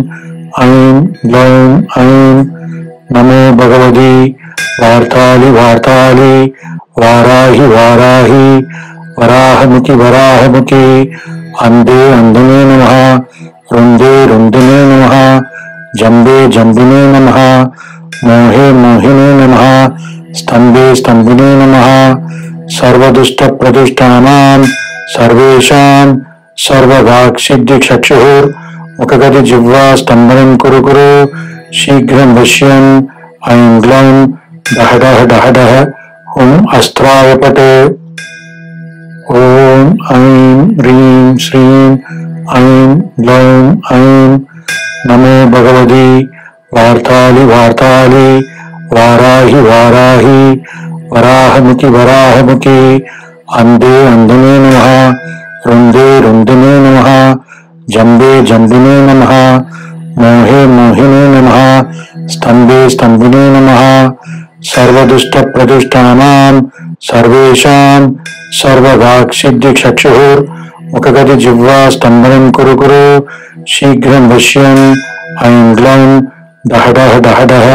ऐं ग्लौं ऐं नमो भगवती वार्ताली वार्ताली वाराहि वाराहि वराहमुखि वराहमुखि अंधे अंधने नमः रुंदे रुंदिने नमः जंबे जंबिने नमः मोहे मोहिने नमः स्तंभे स्तंभिने नमः सर्वदुष्ट प्रतिष्ठानां सर्वेषां सर्ववाक्सिद्धिचक्षुः मुखगति जिह्वा स्तंभनं कुरु कुरु शीघ्रं वश्यन् ऐं ग्लौं दह दह दह दह हुम अस्त्राय पट। ओम ऐं ह्रीं श्रीं ऐं ग्लौं ऐं नमो भगवती वार्ताली वार्ताली वाराहि वाराहि वराहमुखि वराहमुखि अंधे अंधने नमः रुंदे रुंदिने नमः जंबे जंबिने नमः मोहे मोहिने नमः स्तंभे स्तंभिने नमः सर्वदुष्ट प्रतिष्ठानां सर्वेषां सर्ववाक्सिद्धिचक्षुः मुखगति जिह्वा स्तंभनं कुरु कुरु शीघ्रं वश्यन् ऐं ग्लौं दह दह दह दह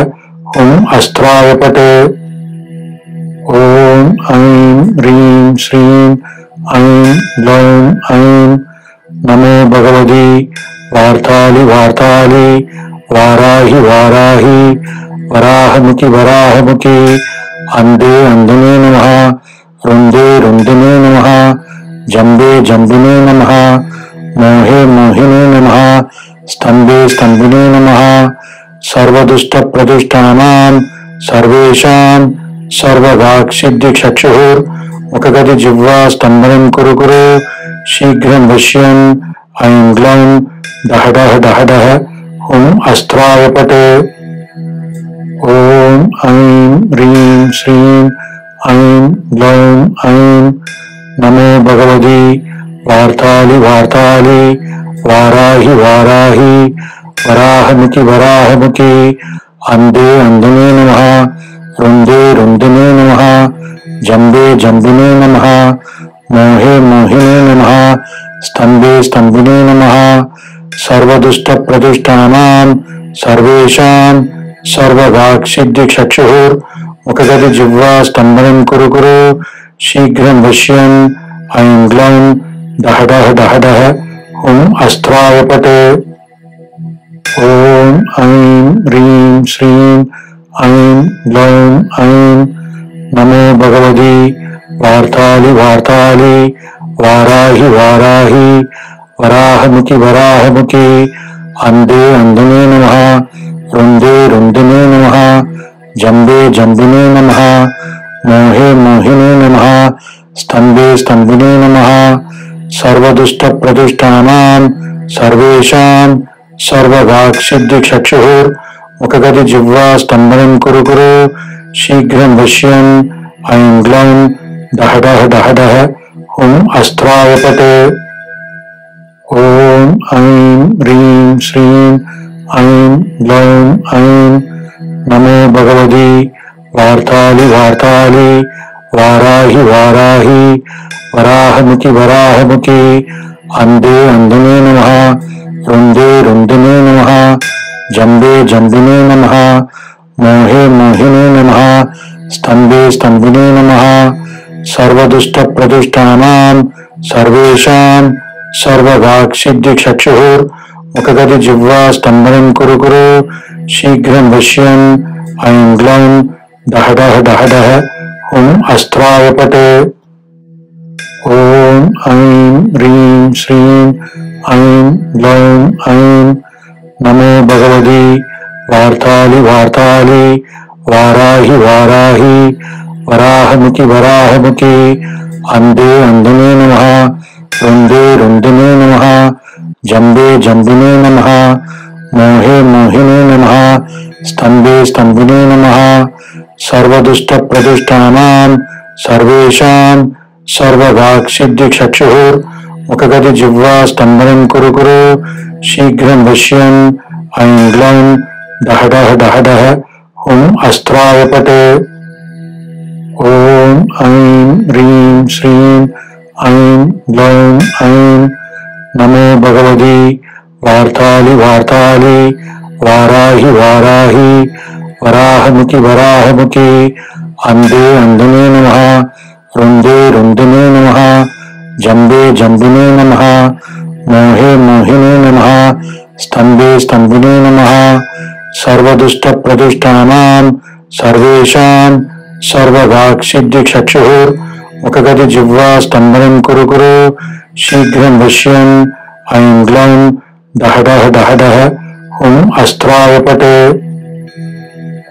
हुम अस्त्राय पट। ओम ऐं ह्रीं श्रीं ऐं ग्लौं ऐं नमो भगवती वार्ताली वार्ताली वाराहि वाराहि वराहमुखि वराहमुखि अंधे अंधने नमः रुंदे रुंदिने नमः जंबे जंबिने नमः मोहे मोहिने नमः स्तंभे स्तंभिने नमः सर्वदुष्ट प्रतिष्ठानां सर्वेषां सर्ववाक्सिद्धिचक्षुः मुखगति जिह्वा स्तंभनं कुरु कुरु शीघ्रं वश्यन् ऐं ग्लौं दह दह दह दह हुम अस्त्राय पट। ओम ऐं ह्रीं श्रीं ऐं ग्लौं ऐं नमो भगवती वार्ताली वार्ताली वाराहि वाराहि वराहमुखि वराहमुखि अंधे अंधने नमः रुंदे रुंदिने नमः जंबे जंबिने नमः मोहे मोहिने नमः स्तंभे स्तंभिने नमः सर्वदुष्ट प्रतिष्ठानां सर्वेषां सर्ववाक्सिद्धिचक्षुः मुखगति जिह्वा स्तंभनं कुरु कुरु शीघ्रं वश्यन् ऐं ग्लौं दह दह दह दह हुम अस्त्राय पट। ॐ ऐं ह्रीं श्रीं ऐं ग्लौं ऐं नमो भगवति वार्तालि वार्तालि वाराहि वाराहि वराहमुखि वराहमुखि अंदे अंदने नमः रुंदे रुंदिने नमः जंबे जंबिने नमः मोहे मोहिने नमः स्तंभे स्तंभिने नमः सर्वदुष्ट प्रदुष्टानां सर्वेषां सर्ववाक्सिद्धिचक्षुः मुखगति जिह्वा स्तंभनं कुरु कुरु शीघ्रं वश्यन् ऐं ग्लौं डह डह डह डह हुं अस्त्रावपटे ॐ ऐं ह्रीं श्रीं ऐं ग्लौं ऐं नमो भगवति वार्तालि वार्तालि वाराहि वाराहि वराहमुखि वराहमुखि अंदे अंदने नमः रुंदे रुंदिने नमः जंबे जंबिने नमः मोहे मोहिने नमः स्तंभे स्तंभिने नमः सर्वदुष्ट प्रदुष्टानां सर्वेषां सर्ववाक्सिद्धिचक्षुः मुखगति जिह्वा स्तंभनं कुरु कुरु शीघ्रं वश्यन् ऐं ग्लौं डह डह डह डह हुं अस्त्रावपटे ॐ ऐं ह्रीं श्रीं ऐं ग्लौं ऐं नमो भगवति वार्तालि वार्तालि वाराहि वाराहि वराहमुखि वराहमुखि अंदे अंदने नमः रुंदे रुंदिने नमः जंबे जंबिने नमः मोहे मोहिने नमः स्तंभे स्तंभिने नमः सर्वदुष्ट प्रदुष्टानां सर्वेषां सर्ववाक्सिद्धिचक्षुः मुखगति जिह्वा स्तंभनं कुरु कुरु शीघ्रं वश्यन् ऐं ग्लौं डह डह डह डह हुं अस्त्रावपटे ॐ ऐं ह्रीं श्रीं ऐं ग्लौं ऐं नमो भगवति वार्तालि वार्तालि वाराहि वाराहि वराहमुखि वराहमुखि अंदे अंदने नमः रुंदे रुंदिने नमः जंबे जंबिने नमः मोहे मोहिने नमः स्तंभे स्तंभिने नमः सर्वदुष्ट प्रदुष्टानां सर्वेषां सर्ववाक्सिद्धिचक्षुः मुखगति जिह्वा स्तंभनं कुरु कुरु शीघ्रं वश्यन् ऐं ग्लौं डह डह डह डह हुं अस्त्रावपटे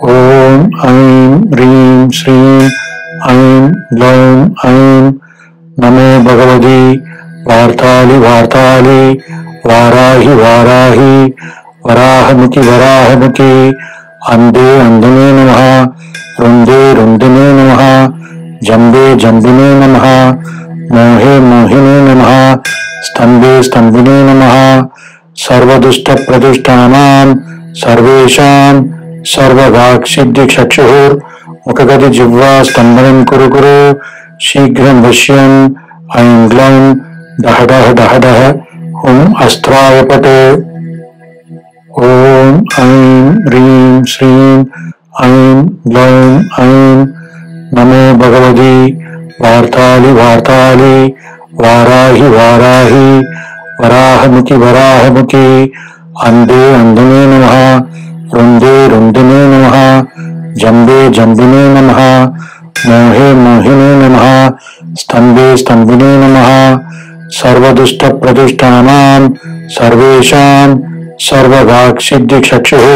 ॐ ऐं ह्रीं श्रीं ऐं ग्लौं ऐं नमो भगवति वार्तालि वार्तालि वाराहि वाराहि वराहमुखि वराहमुखि अंदे अंदने नमः रुंदे रुंदिने नमः जंबे जंबिने नमः मोहे मोहिने नमः स्तंभे स्तंभिने नमः सर्वदुष्ट प्रदुष्टानां सर्वेषां सर्ववाक्सिद्धिचक्षुः मुखगति जिह्वा स्तंभनं कुरु कुरु शीघ्रं वश्यन् ऐं ग्लौं डह डह डह डह हुं अस्त्रावपटे ॐ ऐं ह्रीं श्रीं ऐं ग्लौं ऐं नमो भगवति वार्तालि वार्तालि वाराहि वाराहि वराहमुखि वराहमुखि अंदे अंदने नमः रुंदे रुंदिने नमः जंबे जंबिने नमः मोहे मोहिने नमः स्तंभे स्तंभिने नमः सर्वदुष्ट प्रदुष्टानां सर्वेषां सर्ववाक्सिद्धिचक्षुः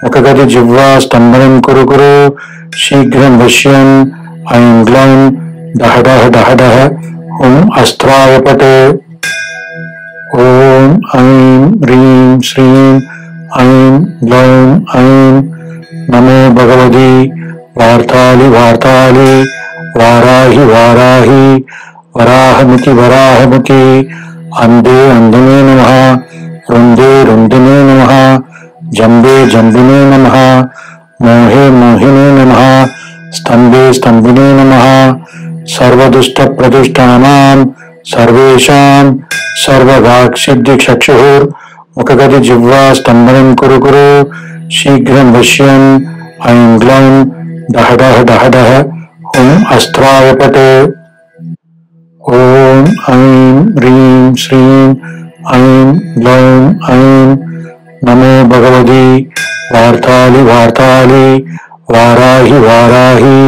मुखगति जिह्वा स्तंभनं कुरु कुरु शीघ्रं वश्यन् ऐं ग्लौं डह डह डह डह हुं अस्त्रावपटे ॐ ऐं ह्रीं श्रीं ऐं ग्लौं ऐं नमो भगवति वार्तालि वार्तालि वाराहि वाराहि वराहमुखि वराहमुखि अंदे अंदने नमः रुंदे रुंदिने नमः जंबे जंबिने नमः मोहे मोहिने नमः स्तंभे स्तंभिने नमः सर्वदुष्ट प्रदुष्टानां सर्वेषां सर्ववाक्सिद्धिचक्षुः मुखगति जिह्वा स्तंभनं कुरु कुरु शीघ्रं वश्यन् ऐं ग्लौं डह डह डह डह हुं अस्त्रावपटे ॐ ऐं ह्रीं श्रीं ऐं ग्लौं ऐं नमो भगवति वार्ताली वार्ताली वाराहि वाराहि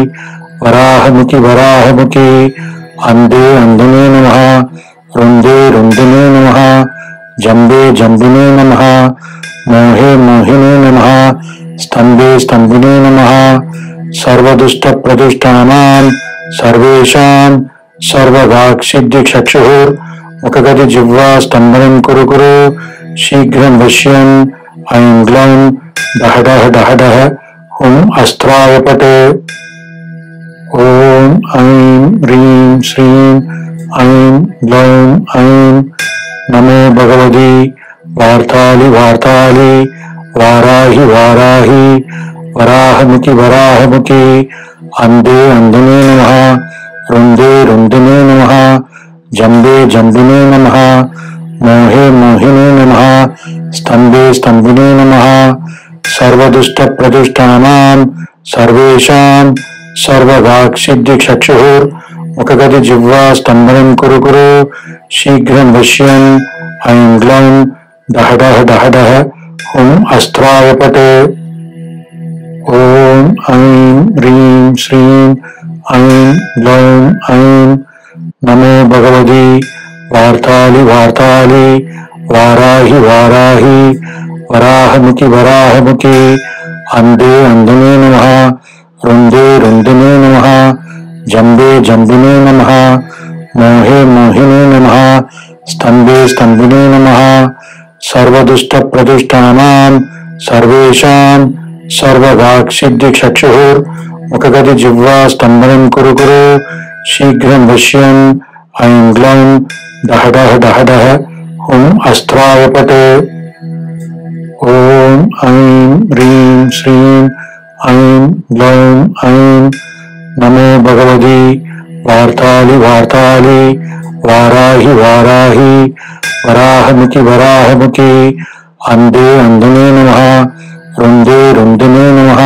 वराहमुखि वराहमुखि अंधे अंधने नमः रुंदे रुंदिने नमः जंबे जंबिने नमः मोहे मोहिने नमः स्तंभे स्तंभिने नमः सर्वदुष्ट प्रदुष्टानां सर्वेषां सर्ववाक्सिद्धिचक्षुः मुखगति जिह्वा स्तंभनं कुरु कुरु शीघ्रं वश्यन् ऐं ग्लौं डह डह डह डह हुं अस्त्रावपट ॐ ऐं ह्रीं श्रीं ऐं ग्लौं ऐं नमो भगवति वार्ताली वार्ताली वाराहि वाराहि वराहमुखि वराहमुखि अंधे अंधने नमः रुंदे रुंदिने नमः जंबे जंबिने नमः मोहे मोहिने नमः स्तंभे स्तंभिने नमः सर्वदुष्ट प्रदुष्टानां सर्वेषां सर्ववाक्सिद्धिचक्षुः मुखगति जिह्वा स्तंभनं कुरु कुरु शीघ्रं वश्यन् ऐं ग्लौं डह डह डह डह हुं अस्त्रावपट ॐ ऐं ह्रीं श्रीं ऐं ग्लौं ऐं नमो भगवति वार्ताली वार्ताली वाराहि वाराहि वराहमुखि वराहमुखि अंधे अंधने नमः रुंदे रुंदिने नमः जंबे जंबिने नमः मोहे मोहिने नमः स्तंभे स्तंभिने नमः सर्वदुष्ट प्रदुष्टानां सर्वेषां सर्ववाक्सिद्धिचक्षुः मुखगति जिह्वा स्तंभनं कुरु कुरु शीघ्रं वश्यन् ऐं ग्लौं डह डह डह डह हुं अस्त्रावपट ॐ ऐं ह्रीं श्रीं ऐं ग्लौं ऐं नमो भगवति वार्ताली वार्ताली वाराहि वाराहि वराहमुखि वराहमुखि अंधे अंधने नमः रुंदे रुंदिने नमः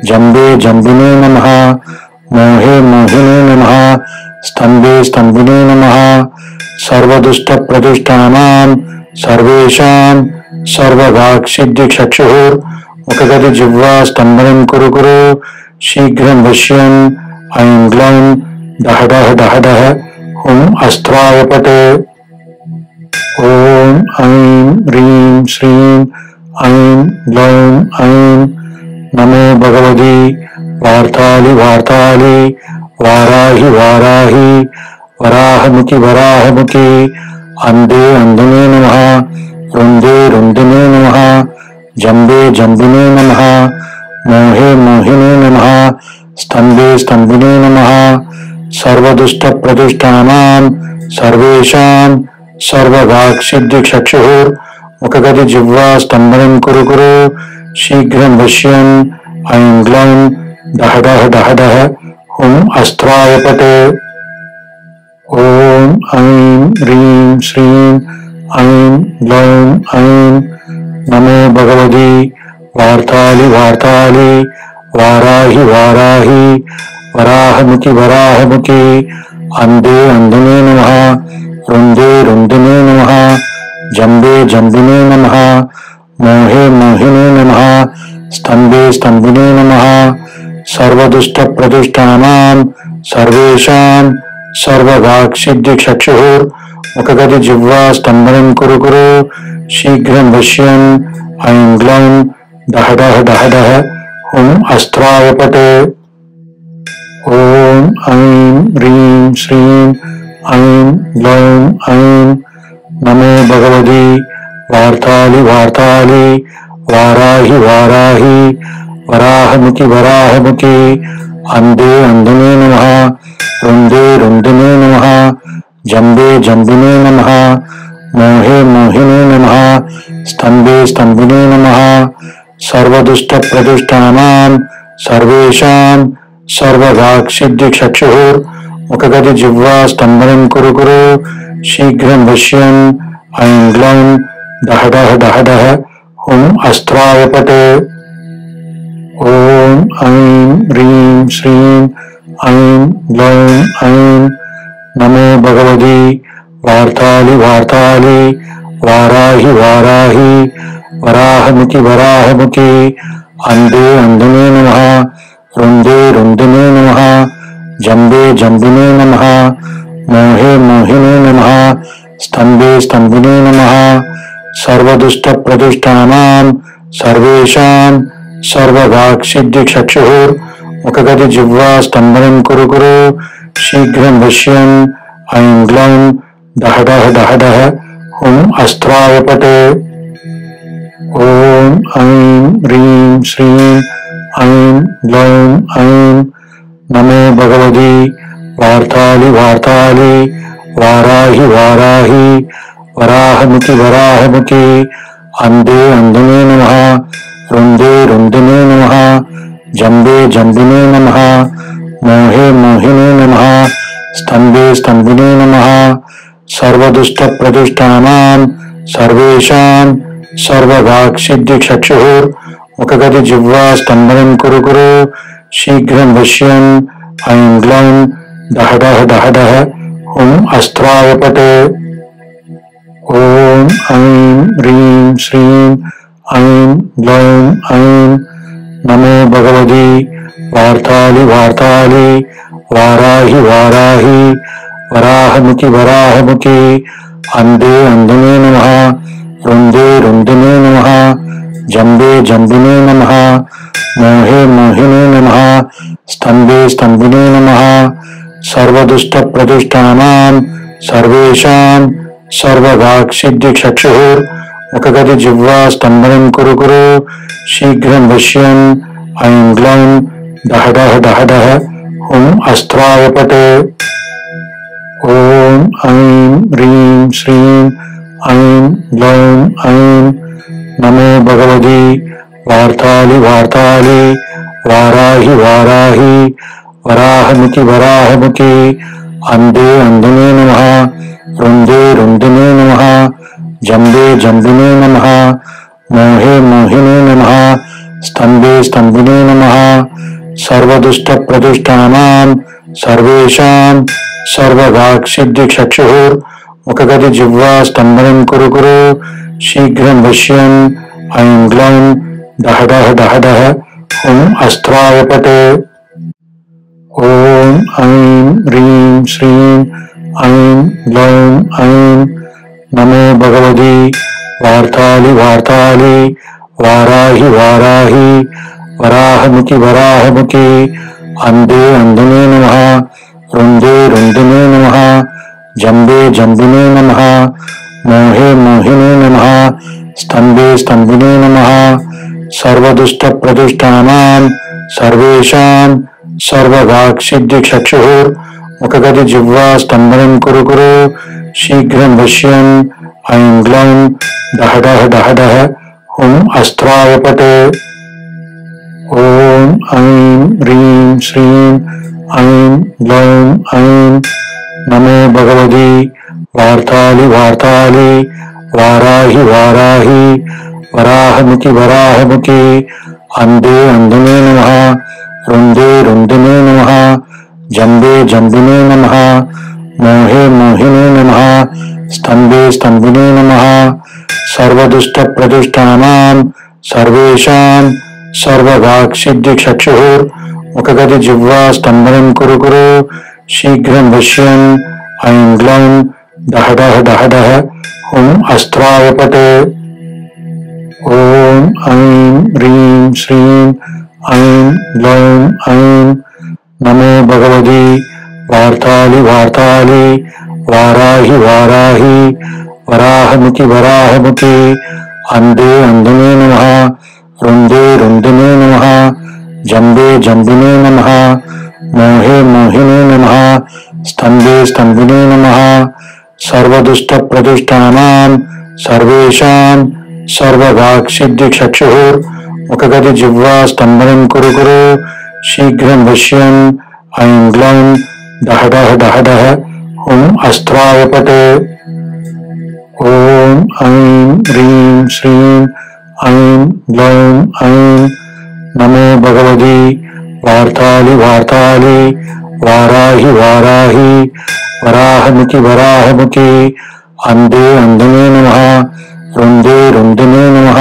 जंबे जंबिने नमः मोहे मोहिने नमः स्तंभे स्तंभिने नमः सर्वदुष्ट प्रदुष्टानां सर्वेषां सर्ववाक्सिद्धिचक्षुः मुखगति जिह्वा स्तंभनं कुरु कुरु शीघ्रं वश्यन् ऐं ग्लौं डह डह डह डह हुं अस्त्रावपट ॐ ऐं ह्रीं श्रीं ऐं ग्लौं ऐं नमो भगवति वार्ताली वार्ताली वाराहि वाराहि वराहमुखि वराहमुखि अंधे अंधने नमः रुंदे रुंदिने नमः जंबे जंबिने नमः मोहे मोहिने नमः स्तंभे स्तंभिने नमः सर्वदुष्ट प्रदुष्टानां सर्वेषां सर्ववाक्सिद्धिचक्षुः मुखगति जिह्वा स्तंभनं कुरु कुरु शीघ्रं वश्यन् ऐं ग्लौं डह डह डह डह हुं अस्त्रावपट ॐ ऐं ह्रीं श्रीं ऐं ग्लौं ऐं नमो भगवति वार्ताली वार्ताली वाराहि वाराहि वराहमुखि वराहमुखि अंधे अंधने नमः रुंदे रुंदिने नमः जंबे जंबिने नमः मोहे मोहिने नमः स्तंभे स्तंभिने नमः सर्वदुष्ट प्रदुष्टानां सर्वेषां सर्ववाक्सिद्धिचक्षुः मुखगति जिह्वा स्तंभनं कुरु कुरु शीघ्रं वश्यन् ऐं ग्लौं डह डह डह डह हुं अस्त्रावपट ॐ ऐं ह्रीं श्रीं ऐं ग्लौं ऐं नमो भगवति वार्ताली वार्ताली वाराहि वाराहि वराहमुखि वराहमुखि अंधे अंधने नमः रुंदे रुंदिने नमः जंबे जंबिने नमः मोहे मोहिने नमः स्तंभे स्तंभिने नमः सर्वदुष्ट प्रदुष्टानां सर्वेषां सर्ववाक्सिद्धिचक्षुः मुखगति जिह्वा स्तंभनं कुरु कुरु शीघ्रं वश्यन् ऐं ग्लौं डह डह डह डह हुं अस्त्रावपट ॐ ऐं ह्रीं श्रीं ऐं ग्लौं ऐं नमो भगवति वार्ताली वार्ताली वाराहि वाराहि वराहमुखि वराहमुखि अंधे अंधने नमः रुंदे रुंदने नमः जंबे जंबिने नमः मोहे मोहिने नमः स्तंभे स्तंभिने नमः सर्वदुष्ट प्रदुष्टानां सर्वेषां सर्ववाक्सिद्धिचक्षुः मुखगति जिह्वा स्तंभनं कुरु कुरु शीघ्रं वश्यन् ऐं ग्लौं डह डह डह डह हुं अस्त्रावपटे ओम ऐं ह्रीं श्रीं ऐं ग्लौं ऐं नमो भगवती वार्तालि वार्तालि वाराहि वाराहि वराहमुखि वराहमुखि अंधे अंधने नमः रुंदे रुंदने नमः जंबे जंबिने नमः मोहे मोहिने नमः स्तंभे स्तंभिने नमः सर्वदुष्ट प्रदुष्टानां सर्वेषां सर्ववाक्सिद्धिचक्षुः मुखगति जिह्वा स्तंभनं कुरु कुरु शीघ्रं वश्यन् ऐं ग्लौं डह डह डह डह हुं अस्त्रावपटे ओम ऐं ह्रीं श्रीं ऐं ग्लौं ऐं नमो भगवती वार्तालि वार्तालि वाराहि वाराहि वराहमुखि वराहमुखि अंधे अंधने नमः रुंदे रुंदने नमः जंबे जंबिने नमः मोहे मोहिने नमः स्तंभे स्तंभिने नमः सर्वदुष्ट प्रदुष्टानां सर्वेषां सर्ववाक्सिद्धिचक्षुः मुखगति जिह्वा स्तंभनं कुरु कुरु शीघ्रं वश्यन् ऐं ग्लौं डह डह डह डह हुं अस्त्रावपटे ओम ऐं ह्रीं श्रीं ऐं ग्लौं ऐं नमो भगवती वार्तालि वार्तालि वाराहि वाराहि वराहमुखि वराहमुखि अंधे अंधने नमः रुंदे रुंदने नमः जंबे जंबिने नमः मोहे मोहिने नमः स्तंभे स्तंभिने नमः सर्वदुष्ट प्रदुष्टानां सर्वेषां सर्ववाक्सिद्धिचक्षुः मुखगति जिह्वा स्तंभनं कुरु कुरु शीघ्रं वश्यन् ऐं ग्लौं डह डह डह डह हुं अस्त्रावपटे ओम ऐं ह्रीं श्रीं ऐं ग्लौं ऐं नमो भगवती वार्तालि वार्तालि वाराहि वाराहि वराहमुखि वराहमुखि अंधे अंधने नमः रुंदे रुंदने नमः जंबे जंबिने नमः मोहे मोहिने नमः स्तंभे स्तंभिने नमः सर्वदुष्ट प्रदुष्टानां सर्वेषां सर्ववाक्सिद्धिचक्षुः मुखगति जिह्वा स्तंभनं कुरु कुरु शीघ्रं वश्यन् ऐं ग्लौं डह डह डह डह हुं अस्त्रावपटे ओम ऐं ह्रीं श्रीं ऐं ग्लौं ऐं नमो भगवती वार्तालि वार्तालि वाराहि वाराहि वराहमुखि वराहमुखि अंधे अंधने नमः रुंदे रुंदने नमः जंबे जंबिने नमः मोहे मोहिने नमः स्तंभे स्तंभिने नमः सर्वदुष्ट प्रदुष्टानां सर्वेषां सर्ववाक्सिद्धिचक्षुः मुखगति जिह्वा स्तंभनं कुरु कुरु शीघ्रं वश्यन् ऐं ग्लौं डह डह डह डह हुं अस्त्रावपटे ओम ऐं ह्रीं श्रीं ऐं ग्लौं ऐं नमो भगवती वार्तालि वार्तालि वाराहि वाराहि वराहमुखि वराहमुखि अंधे अंधने नमः रुंदे रुंदने नमः जंबे जंबिने नमः मोहे मोहिने नमः स्तंभे स्तंभिने नमः सर्वदुष्ट प्रदुष्टानां सर्वेषां सर्ववाक्सिद्धिचक्षुः मुखगति जिह्वा स्तंभनं कुरु कुरु शीघ्रं वश्यन् ऐं ग्लौं डह डह डह डह हुं अस्त्रावपटे ओम ऐं ह्रीं श्रीं ऐं ग्लौं ऐं नमो भगवती वार्तालि वार्तालि वाराहि वाराहि वराहमुखि वराहमुखि अंधे अंधने नमः रुंदे रुंदिने नमः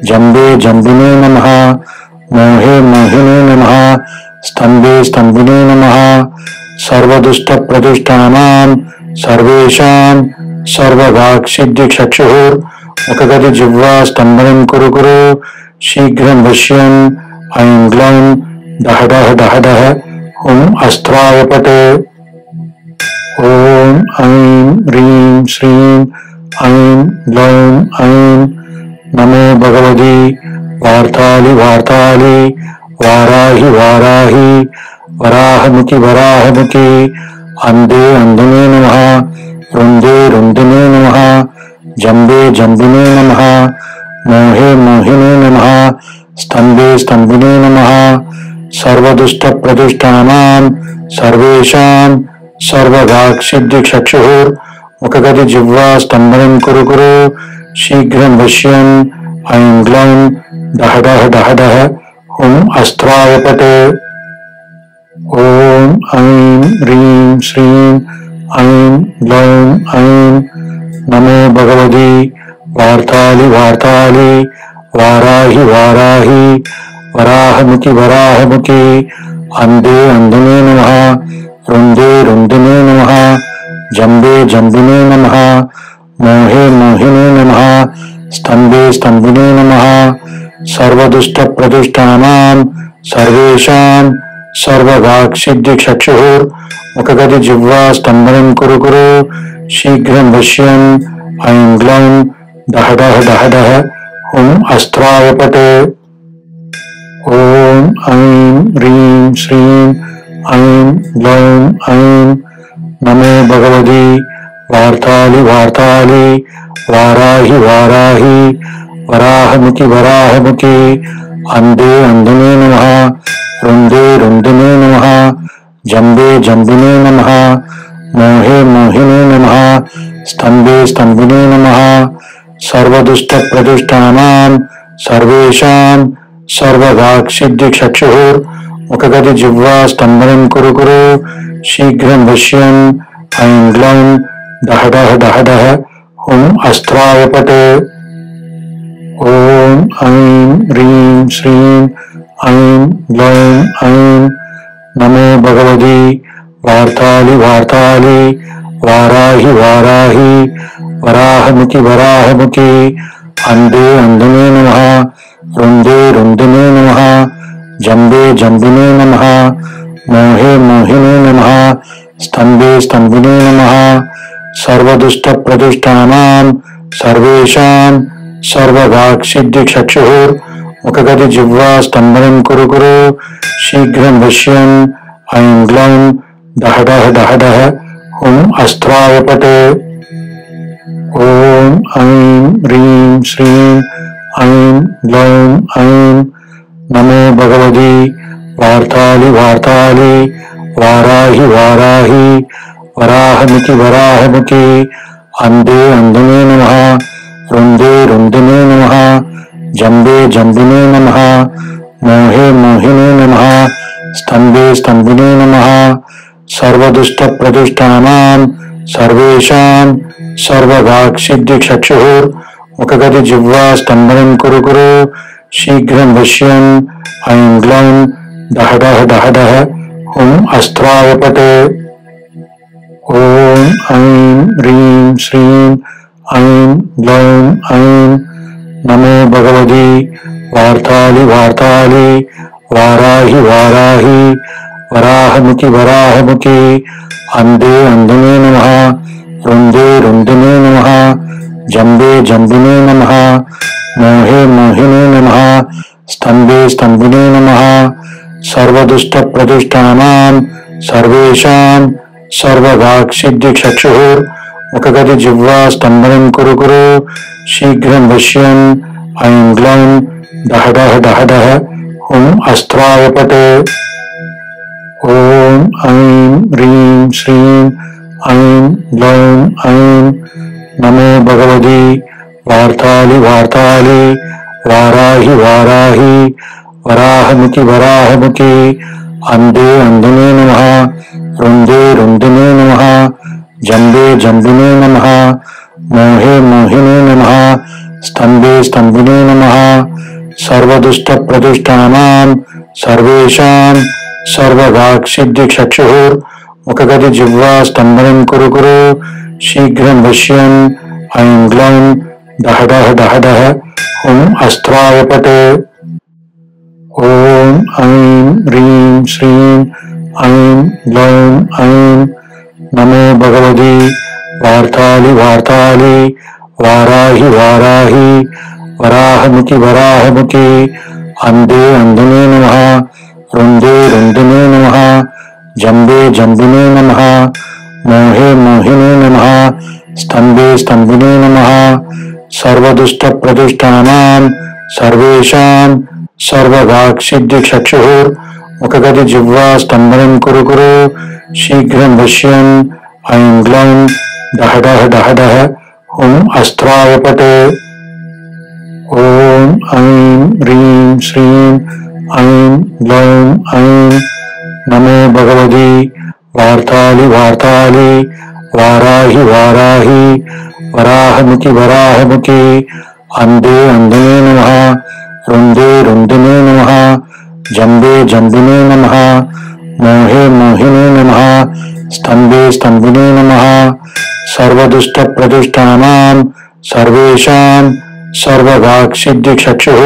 जंबे जंबिने नमः मोहे मोहिने नमः स्तंभे स्तंभिने नमः सर्वदुष्ट प्रदुष्टानां सर्वेषां सर्ववाक्सिद्धिचक्षुः मुखगति जिह्वा स्तंभनं कुरु कुरु शीघ्रं वश्यन् ऐं ग्लौं डह डह डह डह हुं अस्त्रावपटे ओम ऐं ह्रीं श्रीं ऐं ग्लौं ऐं नमो भगवती वार्ताली वार्ताली वाराहि वाराहि वराहमुखि वराहमुखि अंधे अंधने नमः रुंदे रुंदिने नमः जंबे जंबिने नमः मोहे मोहिने नमः स्तंभे स्तंभिने नमः सर्वदुष्ट प्रदुष्टानां सर्वेषां सर्ववाक्सिद्धिचक्षुः मुखगति जिह्वा स्तंभनं कुरु कुरु शीघ्रं वश्यन् ऐं ग्लौं डह डह डह डह हुं अस्त्रावपटे ओम ऐं ह्रीं श्रीं ऐं ग्लौं ऐं नमो भगवती वार्ताली वार्ताली वाराहि वाराहि वराहमुखि वराहमुखि अंधे अंधने नमः रुंदे रुंदिने नमः जंबे जंबिने नमः मोहे मोहिने नमः स्तंभे स्तंभिने नमः सर्वदुष्ट प्रदुष्टानां सर्वेषां सर्ववाक्सिद्धिचक्षुः मुखगति जिह्वा स्तंभनं कुरु कुरु शीघ्रं वश्यन् ऐं ग्लौं डह डह डह डह हुं अस्त्रावपटे ओम ऐं ह्रीं श्रीं ऐं ग्लौं ऐं नमो भगवती वार्ताली वार्ताली वाराहि वाराहि वराहमुखि वराहमुखि अंधे अंधने नमः रुंदे रुंदिने नमः जंबे जंबिने नमः मोहे मोहिने नमः स्तंभे स्तंभिने नमः सर्वदुष्ट प्रदुष्टानां सर्वेषां सर्ववाक्सिद्धिचक्षुः मुखगति जिह्वा स्तंभनं कुरु कुरु शीघ्रं वश्यन् ऐं ग्लौं डह डह डह डह हुं अस्त्रावपटे ओम ऐं ह्रीं श्रीं ऐं ग्लौं ऐं नमो भगवती वार्ताली वार्ताली वाराहि वाराहि वराहमुखि वराहमुखि अंधे अंधने नमः रुंदे रुंदिने नमः जंबे जंबिने नमः मोहे मोहिने नमः स्तंभे स्तंभिने नमः सर्वदुष्ट प्रदुष्टानां सर्वेषां सर्ववाक्सिद्धिचक्षुः मुखगति जिह्वा स्तंभनं कुरु कुरु शीघ्रं वश्यन् ऐं ग्लौं डह डह डह डह हुं अस्त्रावपटे ओम ऐं ह्रीं श्रीं ऐं ग्लौं ऐं नमो भगवती वार्ताली वार्ताली वाराहि वाराहि वराहमुखि वराहमुखि अंधे अंधने नमः रुंदे रुंदिने नमः जंबे जंबिने नमः मोहे मोहिने नमः स्तंभे स्तंभिने नमः सर्वदुष्ट प्रदुष्टानां सर्वेषां सर्ववाक्सिद्धिचक्षुः मुखगति जिह्वा स्तंभनं कुरु कुरु शीघ्रं वश्यन् ऐं ग्लौं डह डह डह डह हुं अस्त्रावपटे ओम ऐं ह्रीं श्रीं ऐं ग्लौं ऐं नमो भगवती वार्ताली वार्ताली वाराहि वाराहि वराहमुखि वराहमुखि अंधे अंधने नमः रुंदे रुंदिने नमः जंबे जंबिने नमः मोहे मोहिने नमः स्तंभे स्तंभिने नमः सर्वदुष्ट प्रदुष्टानां सर्वेषां सर्ववाक्सिद्धिचक्षुः मुखगति जिह्वा स्तंभनं कुरु कुरु शीघ्रं वश्यन् ऐं ग्लौं डह डह डह डह हुं अस्त्रावपटे ओम ऐं ह्रीं श्रीं ऐं ग्लौं ऐं नमो भगवती वार्ताली वार्ताली वाराहि वाराहि वराहमुखि वराहमुखि अंधे अंधने नमः रुंदे रुंदिने नमः जंबे जंबिने नमः मोहे मोहिने नमः स्तंभे स्तंभिने नमः सर्वदुष्ट प्रदुष्टानां सर्वेषां सर्ववाक्सिद्धिचक्षुः मुखगति जिह्वा स्तंभनं कुरु कुरु शीघ्रं वश्यन् ऐं ग्लौं डह डह डह डह हुं अस्त्रावपट ॐ ऐं ह्रीं श्रीं ऐं ग्लौं ऐं नमो भगवती वार्ताली वार्ताली वाराहि वाराहि वराहमुखि वराहमुखि अंधे अंधने नमः रुंदे रुंदने नमः जंबे जंबिने नमः मोहे मोहिने नमः स्तंभे स्तंभिने नमः सर्वदुष्ट प्रदुष्टानां सर्वेषां सर्ववाक्सिद्धिचक्षुः मुखगति जिह्वा स्तंभनं कुरु कुरु शीघ्रं वश्यन् ऐं ग्लौं डह डह डह डह हुं अस्त्रावपट ॐ ऐं ह्रीं श्रीं ऐं ग्लौं ऐं नमो भगवती वार्ताली वार्ताली वाराहि वाराहि वराहमुखि वराहमुखि अंधे अंधने नमः रुंदे रुंदने नमः जंबे जंबिने नमः मोहे मोहिने नमः स्तंभे स्तंभिने नमः सर्वदुष्ट प्रदुष्टानां सर्वेषां सर्ववाक्सिद्धिचक्षुः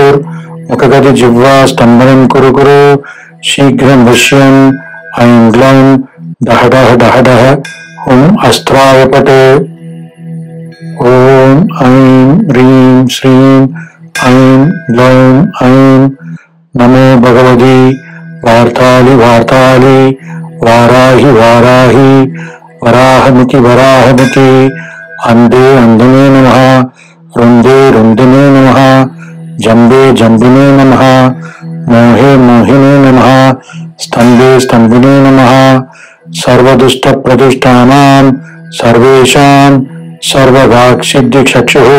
मुखगति जिह्वा स्तंभनं कुरु कुरु शीघ्रं वश्यन् ऐं ग्लौं डह डह डह डह हुं अस्त्रावपट ॐ ऐं ह्रीं श्रीं ऐं ग्लौं ऐं नमो भगवती वार्ताली वार्ताली वाराहि वाराहि वराहमुखि वराहमुखि अंधे अंधने नमः रुंदे रुंदने नमः जंबे जंबिने नमः मोहे मोहिने नमः स्तंभे स्तंभिने नमः सर्वदुष्ट प्रदुष्टानां सर्वेषां सर्ववाक्सिद्धिचक्षुः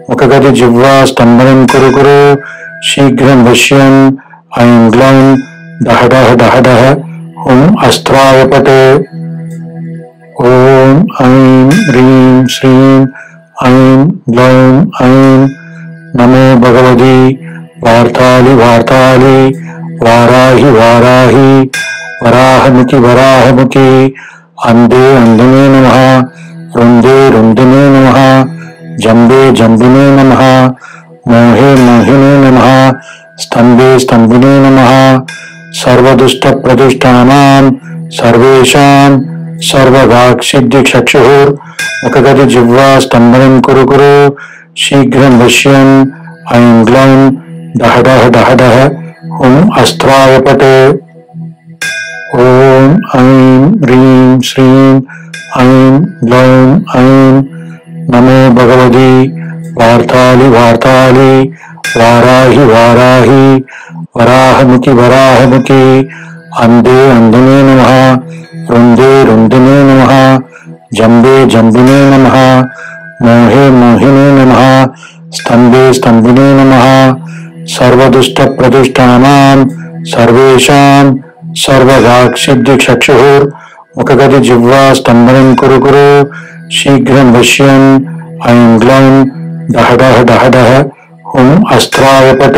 मुखगति जिह्वा स्तंभनं कुरु कुरु शीघ्रं वश्यन् ऐं ग्लौं डह डह डह डह हुं अस्त्रावपट ॐ ऐं ह्रीं श्रीं ऐं ग्लौं ऐं नमो भगवती वार्ताली वार्ताली वाराहि वाराहि वराहमुखि वराहमुखि अंधे अंधने नमः रुंदे रुंदने नमः जंबे जंबिने नमः मोहे मोहिने नमः स्तंभे स्तंभिने नमः सर्वदुष्ट प्रदुष्टानां सर्वेषां सर्ववाक्सिद्धिचक्षुः मुखगति जिह्वा स्तंभनं कुरु कुरु शीघ्रं वश्यन् ऐं ग्लौं डह डह डह डह हुं अस्त्रावपट ॐ ऐं ह्रीं श्रीं ऐं ग्लौं ऐं नमो भगवती वार्ताली वार्ताली वाराहि वाराहि वराहमुखि वराहमुखि अंधे अंधने नमः रुंदे रुंदने नमः जंबे जंबिने नमः मोहे मोहिने नमः स्तंभे स्तंभिने नमः सर्वदुष्ट प्रदुष्टानां सर्वेषां सर्ववाक्सिद्धिचक्षुः मुखगति जिह्वा स्तंभनं कुरु कुरु शीघ्रं वश्यन् ऐं ग्लौं डह डह डह डह हुं अस्त्रावपट